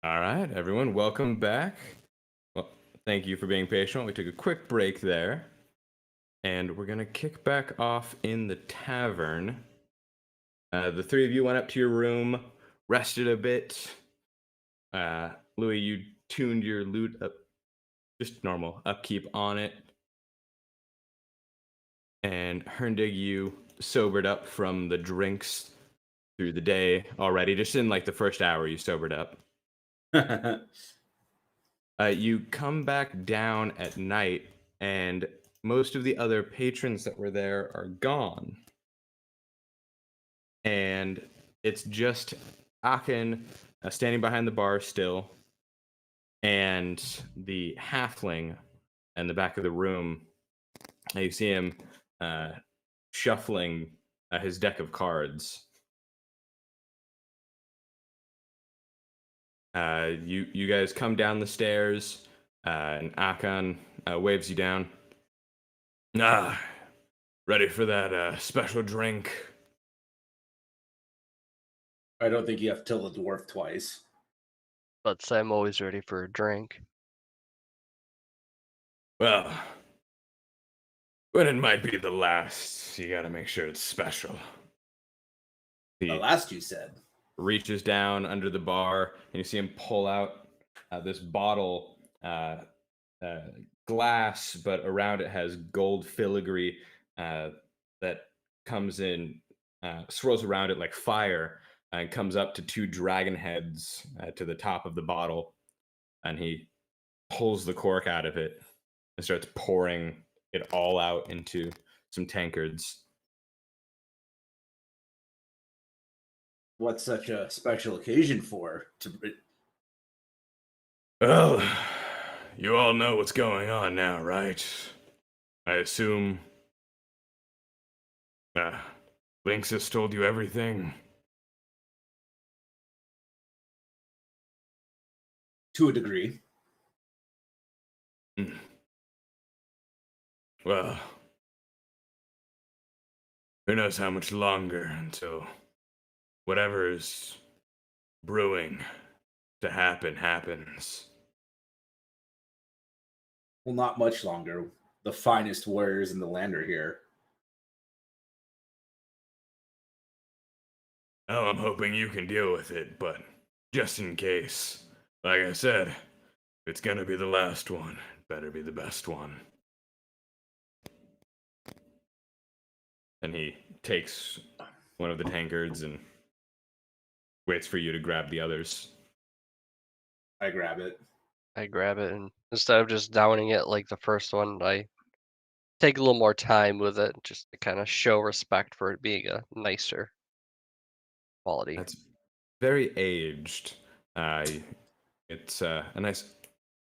All right, everyone, welcome back. Well, thank you for being patient. We took a quick break there, and we're gonna kick back off in the tavern. The three of you went up to your room, rested a bit. Louis, you tuned your loot up, just normal upkeep on it. And Herndig, you sobered up from the drinks through the day already. Just in like the first hour, you sobered up. You come back down at night, and most of the other patrons that were there are gone. And it's just Akin standing behind the bar still, and the halfling in the back of the room. You see him shuffling his deck of cards. You guys come down the stairs, and Akan waves you down. Ah, ready for that special drink? I don't think you have to tell the dwarf twice. But I'm always ready for a drink. Well, when it might be the last, you gotta make sure it's special. The He last you said. reaches down under the bar, and you see him pull out this bottle, glass, but around it has gold filigree that comes in, swirls around it like fire, and comes up to two dragon heads to the top of the bottle, and he pulls the cork out of it and starts pouring it all out into some tankards. What's such a special occasion for? Well, you all know what's going on now, right? I assume Lynx has told you everything. To a degree. Well, who knows how much longer until whatever is brewing to happen happens. Well, not much longer. The finest warriors in the land are here. Oh, I'm hoping you can deal with it, but just in case, like I said, if it's gonna be the last one, it better be the best one. And he takes one of the tankards and waits for you to grab the others. I grab it. I grab it, and instead of just downing it like the first one, I take a little more time with it just to kind of show respect for it being a nicer quality. That's very aged. It's a nice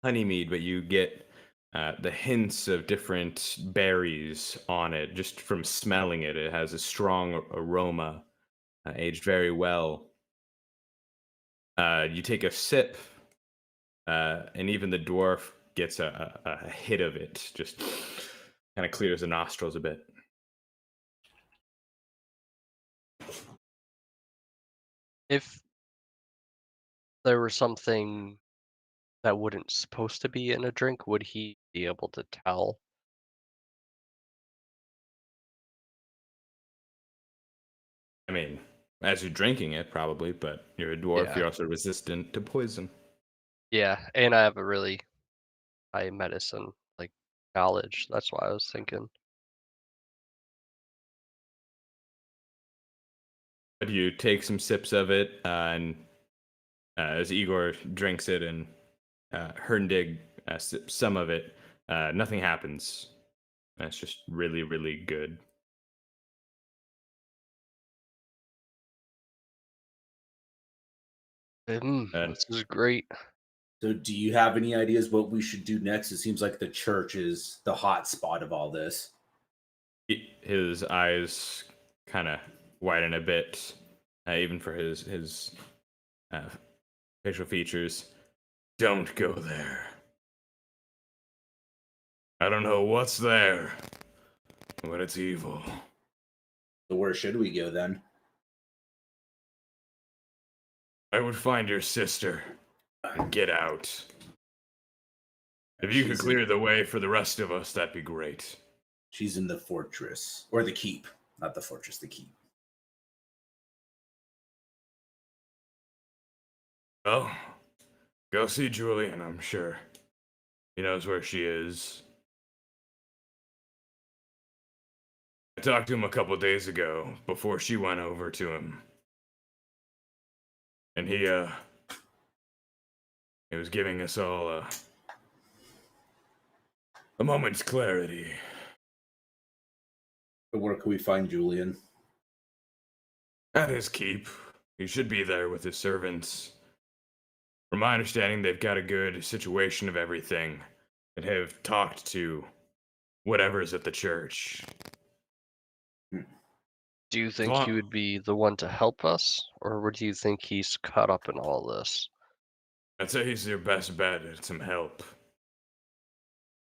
honey mead, but you get the hints of different berries on it just from smelling it. It has a strong aroma, aged very well. You take a sip, and even the dwarf gets a hit of it, just kind of clears the nostrils a bit. If there was something that wouldn't supposed to be in a drink, would he be able to tell? I mean, as you're drinking it, probably, but you're a dwarf, Yeah. you're also resistant to poison. Yeah, and I have a really high medicine like knowledge. That's why I was thinking. But you take some sips of it, and as Igor drinks it and Herndig sips some of it, nothing happens. It's just really, really good. And This is great. So, do you have any ideas what we should do next? It seems like the church is the hot spot of all this. his eyes kind of widen a bit, even for his facial features. Don't go there. I don't know what's there, but it's evil. So, where should we go then? I would find your sister. and get out. If you could clear the way for the rest of us, that'd be great. She's in the fortress. Or the keep. Not the fortress, the keep. Well, go see Julian, I'm sure. He knows where she is. I talked to him a couple days ago, before she went over to him. And he was giving us all a moment's clarity. Where can we find Julian? At his keep. He should be there with his servants. From my understanding, they've got a good situation of everything and have talked to whatever's at the church. Do you think he would be the one to help us, or do you think he's caught up in all this? I'd say he's your best bet at some help.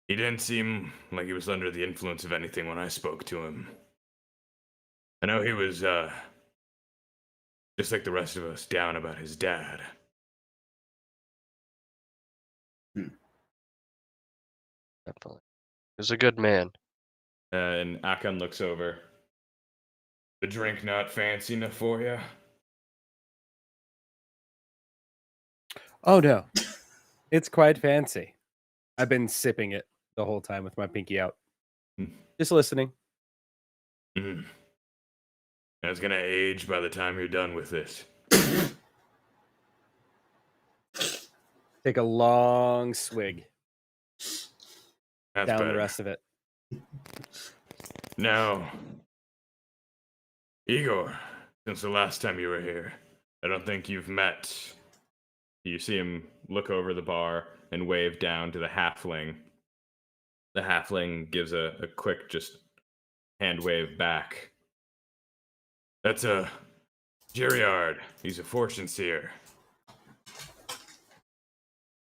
He didn't seem like he was under the influence of anything when I spoke to him. I know he was, just like the rest of us, down about his dad. Definitely. He's a good man. And Akan looks over. The drink not fancy enough for you? Oh no, it's quite fancy. I've been sipping it the whole time with my pinky out, just listening. Mm. It's gonna age by the time you're done with this. Take a long swig. That's Down better. the rest of it. Now, Igor, since the last time you were here, I don't think you've met. You see him look over the bar and wave down to the halfling. The halfling gives a quick just hand wave back. That's a Geriard. He's a fortune seer.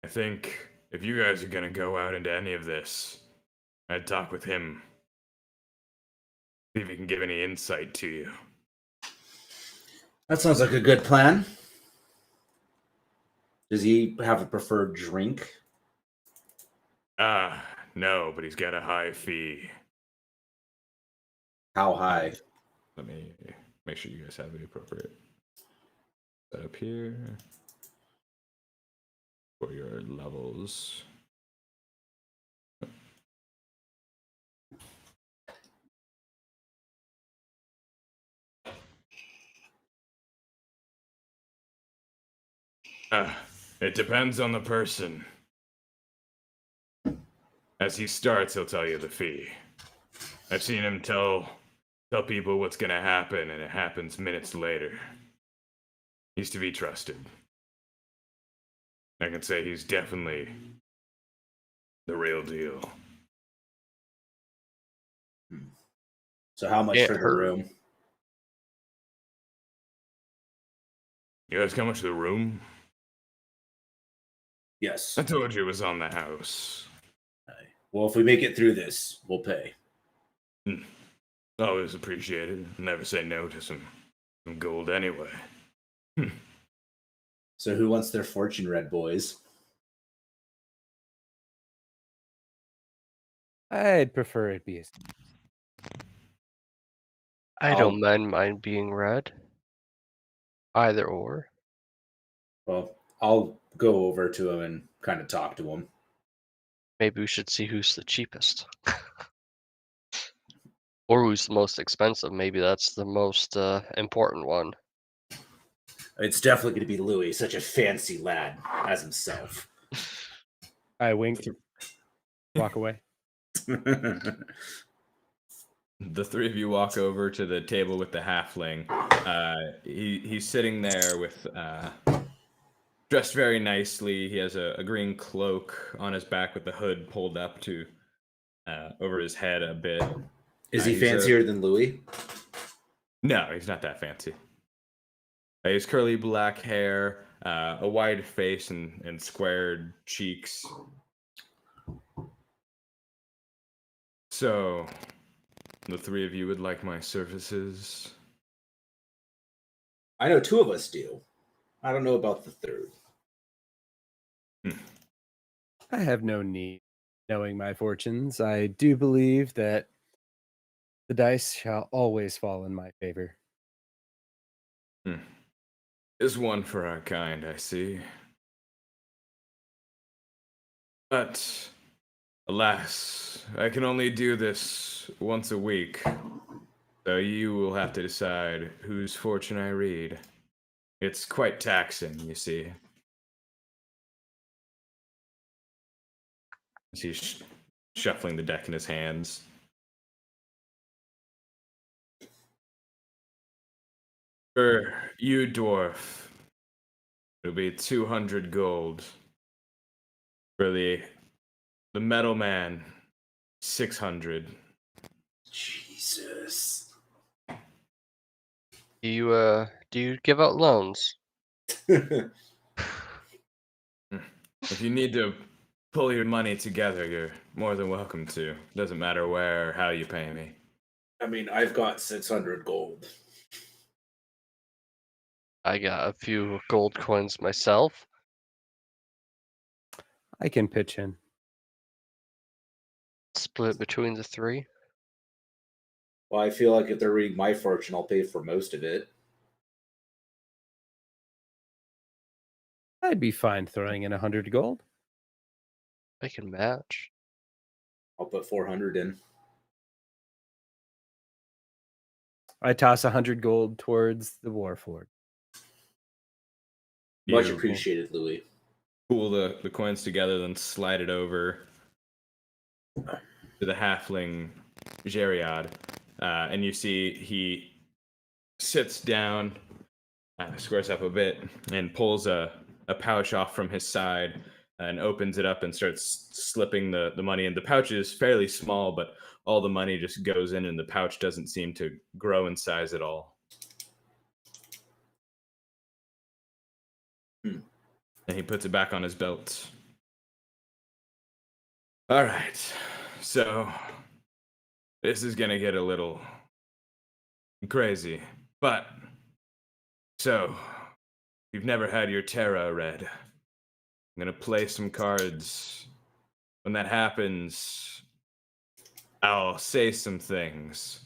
I think if you guys are gonna go out into any of this, I'd talk with him. See if he can give any insight to you. That sounds like a good plan. Does he have a preferred drink? No, but he's got a high fee. How high? Let me make sure you guys have the appropriate setup here for your levels. It depends on the person. As he starts, he'll tell you the fee. I've seen him tell people what's gonna happen, and it happens minutes later. He's to be trusted. I can say he's definitely the real deal. So how much Yeah, for the her- room? You guys come much to the room? Yes. I told you it was on the house. Well, if we make it through this, we'll pay. Always appreciated. Never say no to some gold anyway. So who wants their fortune read, boys? I'd prefer it be. I don't mind mine being red. Either or. Well, I'll go over to him and kind of talk to him. Maybe we should see who's the cheapest. Or who's the most expensive. Maybe that's the most important one. It's definitely going to be Louis, such a fancy lad as himself. I wink. Walk away. The three of you walk over to the table with the halfling. He's sitting there with dressed very nicely. He has a green cloak on his back with the hood pulled up to over his head a bit. Is he he's fancier than Louis? No, he's not that fancy. He has curly black hair, a wide face, and squared cheeks. So, the three of you would like my services? I know two of us do. I don't know about the third. I have no need knowing my fortunes. I do believe that the dice shall always fall in my favor. Is one for our kind, I see. But, alas, I can only do this once a week. So you will have to decide whose fortune I read. It's quite taxing, you see. As he's shuffling the deck in his hands. For you, dwarf, it'll be 200 gold. For the metal man, 600. Jesus. Do you give out loans? If you need to pull your money together, you're more than welcome to. Doesn't matter where or how you pay me. I mean, I've got 600 gold. I got a few gold coins myself. I can pitch in. Split between the three. Well, I feel like if they're reading my fortune, I'll pay for most of it. I'd be fine throwing in 100 gold. I can match. I'll put 400 in. I toss 100 gold towards the Warforged. Much You appreciated, Louis. pull the coins together, then slide it over to the halfling Geriad. And you see he sits down, squares up a bit, and pulls a pouch off from his side and opens it up and starts slipping the money in. The pouch is fairly small, but all the money just goes in, and the pouch doesn't seem to grow in size at all. And he puts it back on his belt. All right, so this is gonna get a little crazy, but so you've never had your Terra read. I'm gonna play some cards. When that happens, I'll say some things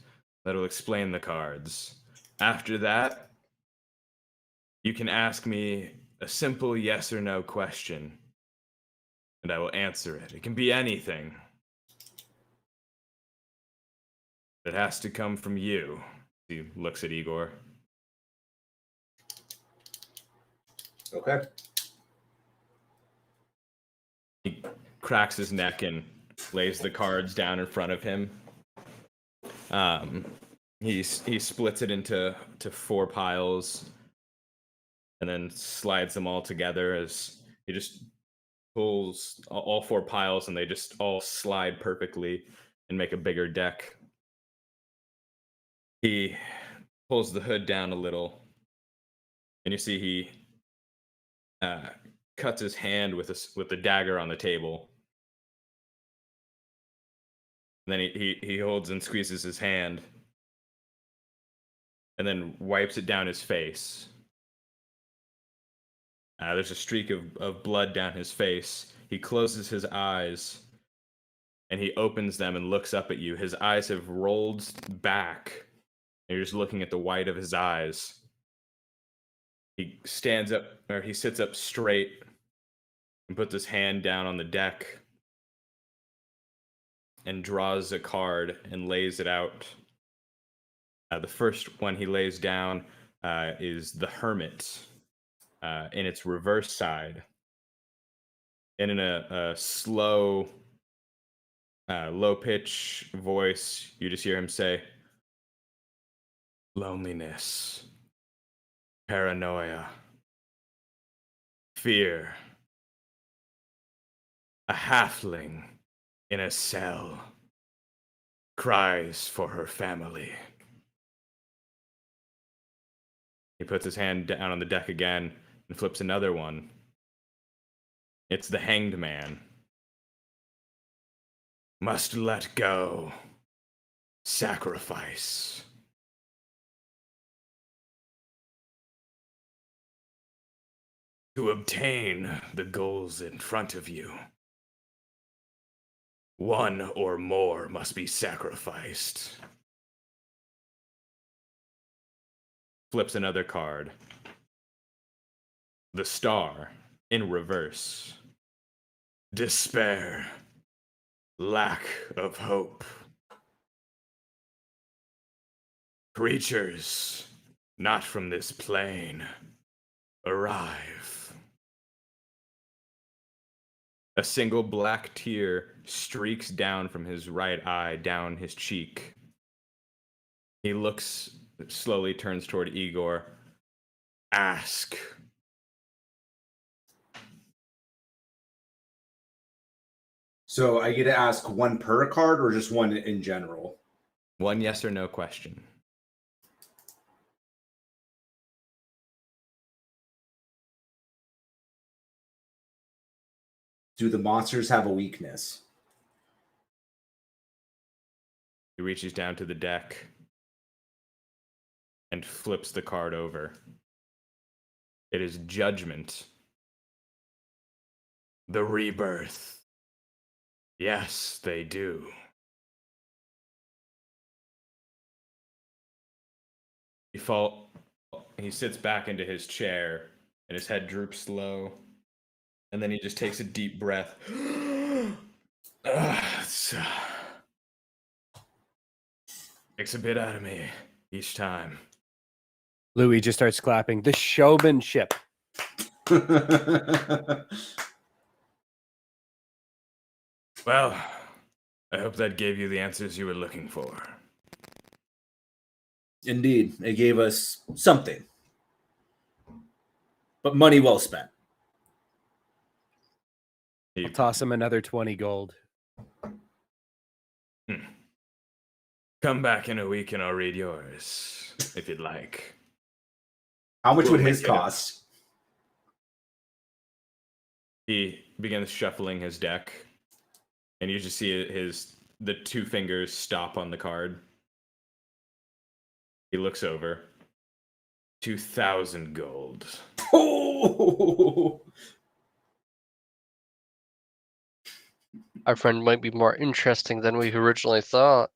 that'll explain the cards. After that, you can ask me a simple yes or no question, and I will answer it. It can be anything. It has to come from you. He looks at Igor. Okay. He cracks his neck and lays the cards down in front of him. He splits it into 4 piles and then slides them all together as he just pulls all 4 piles, and they just all slide perfectly and make a bigger deck. He pulls the hood down a little, and you see he cuts his hand with the dagger on the table. And then he holds and squeezes his hand, and then wipes it down his face. There's a streak of blood down his face. He closes his eyes, and he opens them and looks up at you. His eyes have rolled back, and you're just looking at the white of his eyes. He stands up, or he sits up straight and puts his hand down on the deck and draws a card and lays it out. The first one he lays down is the Hermit in its reverse side. And in a slow, low-pitch voice, you just hear him say, loneliness, paranoia, fear, a halfling in a cell cries for her family. He puts his hand down on the deck again and flips another one. It's the Hanged Man. Must let go. Sacrifice. To obtain the goals in front of you, one or more must be sacrificed. Flips another card. The star in reverse. Despair. Lack of hope. Creatures not from this plane arrive. A single black tear streaks down from his right eye down his cheek. He looks, slowly turns toward Igor. Ask. So I get to ask one per card or just one in general? One yes or no question. Do the monsters have a weakness? He reaches down to the deck and flips the card over. It is Judgment. The Rebirth. Yes, they do. He sits back into his chair and his head droops low. And then he just takes a deep breath. Takes a bit out of me each time. Louis just starts clapping. The showmanship. Well, I hope that gave you the answers you were looking for. Indeed, it gave us something. But money well spent. I'll toss him another 20 gold. Come back in a week and I'll read yours, if you'd like. How much We'll would his make it up. cost? He begins shuffling his deck, and you just see the two fingers stop on the card. He looks over. 2,000 gold. Oh! Our friend might be more interesting than we originally thought.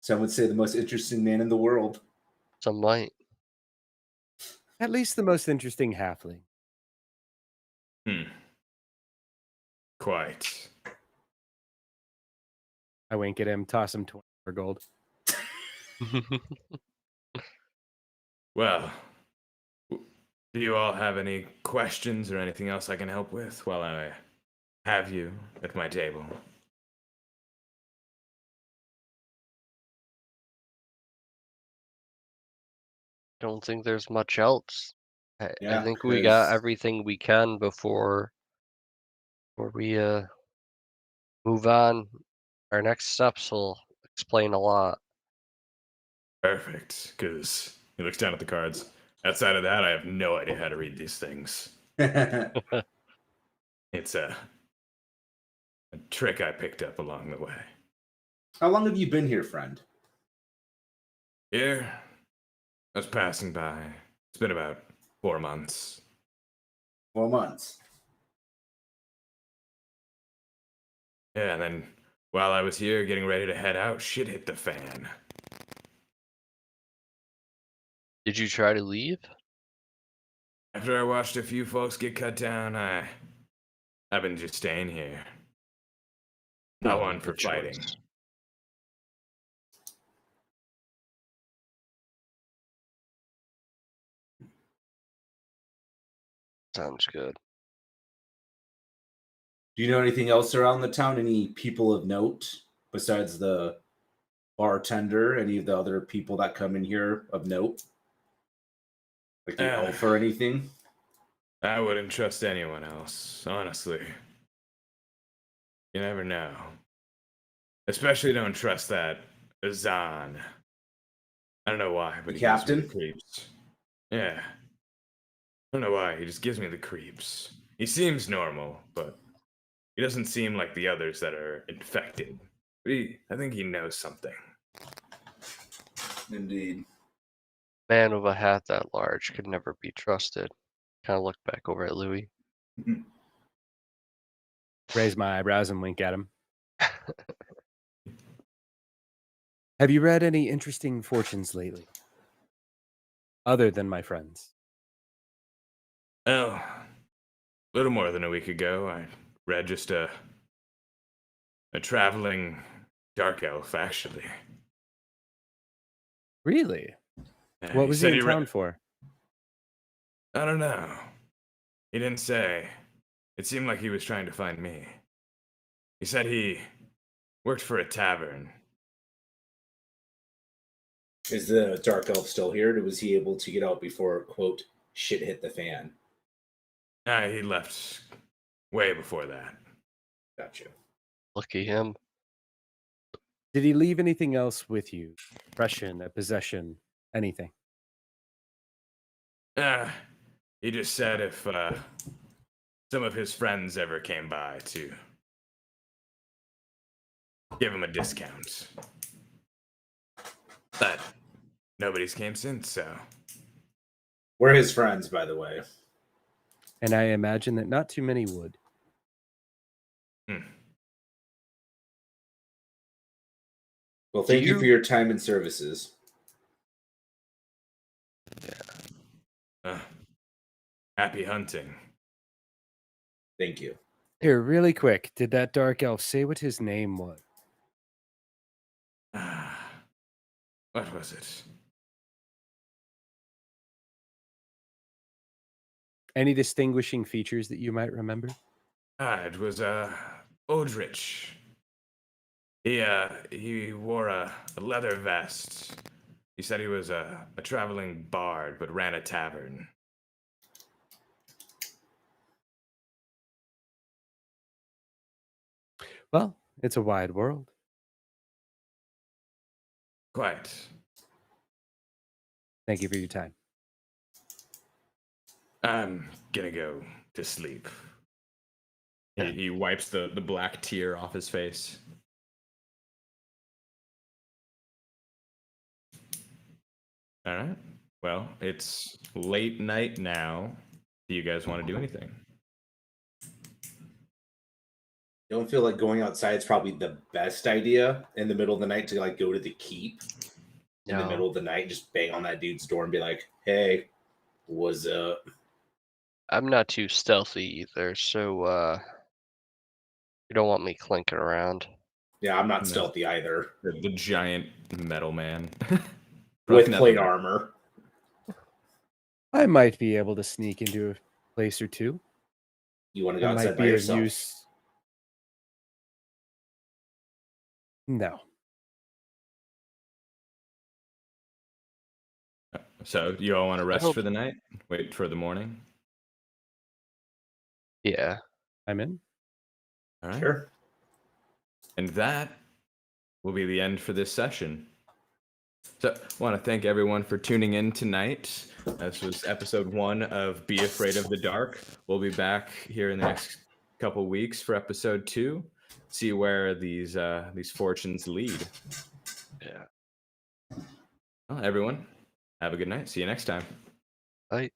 Some would say the most interesting man in the world. Some might. At least the most interesting halfling. Quite. I wink at him, toss him 20 more gold. Well, do you all have any questions or anything else I can help with while I have you at my table? Don't think there's much else. I Yeah, think we got 'cause- everything we can before we move on. Our next steps will explain a lot. Perfect, because he looks down at the cards. Outside of that, I have no idea how to read these things. It's a trick I picked up along the way. How long have you been here, friend? Here, I was passing by. It's been about 4 months. 4 months. Yeah, and then while I was here getting ready to head out, shit hit the fan. Did you try to leave? After I watched a few folks get cut down, I've been just staying here. Not one for Good fighting. choice. Sounds good. Do you know anything else around the town? Any people of note besides the bartender? Any of the other people that come in here of note? Like the elf or anything? I wouldn't trust anyone else, honestly. You never know. Especially don't trust that Azan. I don't know why, but The he gives me captain? the creeps. Yeah. I don't know why, he just gives me the creeps. He seems normal, but he doesn't seem like the others that are infected. But I think he knows something. Indeed. Man with a hat that large could never be trusted. Kind of look back over at Louis. Raise my eyebrows and wink at him. Have you read any interesting fortunes lately? Other than my friends. Oh, a little more than a week ago, I read just a traveling dark elf, actually. Really? Yeah, What was he said in re- town for? I don't know. He didn't say. It seemed like he was trying to find me. He said he worked for a tavern. Is the dark elf still here? Or was he able to get out before, quote, shit hit the fan? He left way before that. Gotcha. Lucky him. Did he leave anything else with you? Impression, a possession, anything? He just said if some of his friends ever came by to give him a discount. But nobody's came since, so. We're his friends, by the way. And I imagine that not too many would. Well, thank you for your time and services. Happy hunting. Thank you. Here, really quick, did that dark elf say what his name was? What was it? Any distinguishing features that you might remember? It was Odrich. He wore a leather vest. He said he was a traveling bard, but ran a tavern. Well, it's a wide world. Quite. Thank you for your time. I'm gonna go to sleep. He wipes the black tear off his face. All right. Well, it's late night now. Do you guys want to do anything? Don't feel like going outside is probably the best idea in the middle of the night to like go to the keep in the middle of the night, just bang on that dude's door and be like, "Hey, what's up?" I'm not too stealthy either, so you don't want me clinking around. Yeah, I'm not No. stealthy either. The giant metal man. With Nothing. plate armor. I might be able to sneak into a place or two. You want to go That outside might by be of yourself? use. No. So you all want to rest hope- for the night? Wait for the morning? Yeah. I'm in. All right. Sure. And that will be the end for this session. So I want to thank everyone for tuning in tonight. This was episode 1 of Be Afraid of the Dark. We'll be back here in the next couple weeks for episode 2. See where these fortunes lead. Yeah. Well, everyone, have a good night. See you next time. Bye.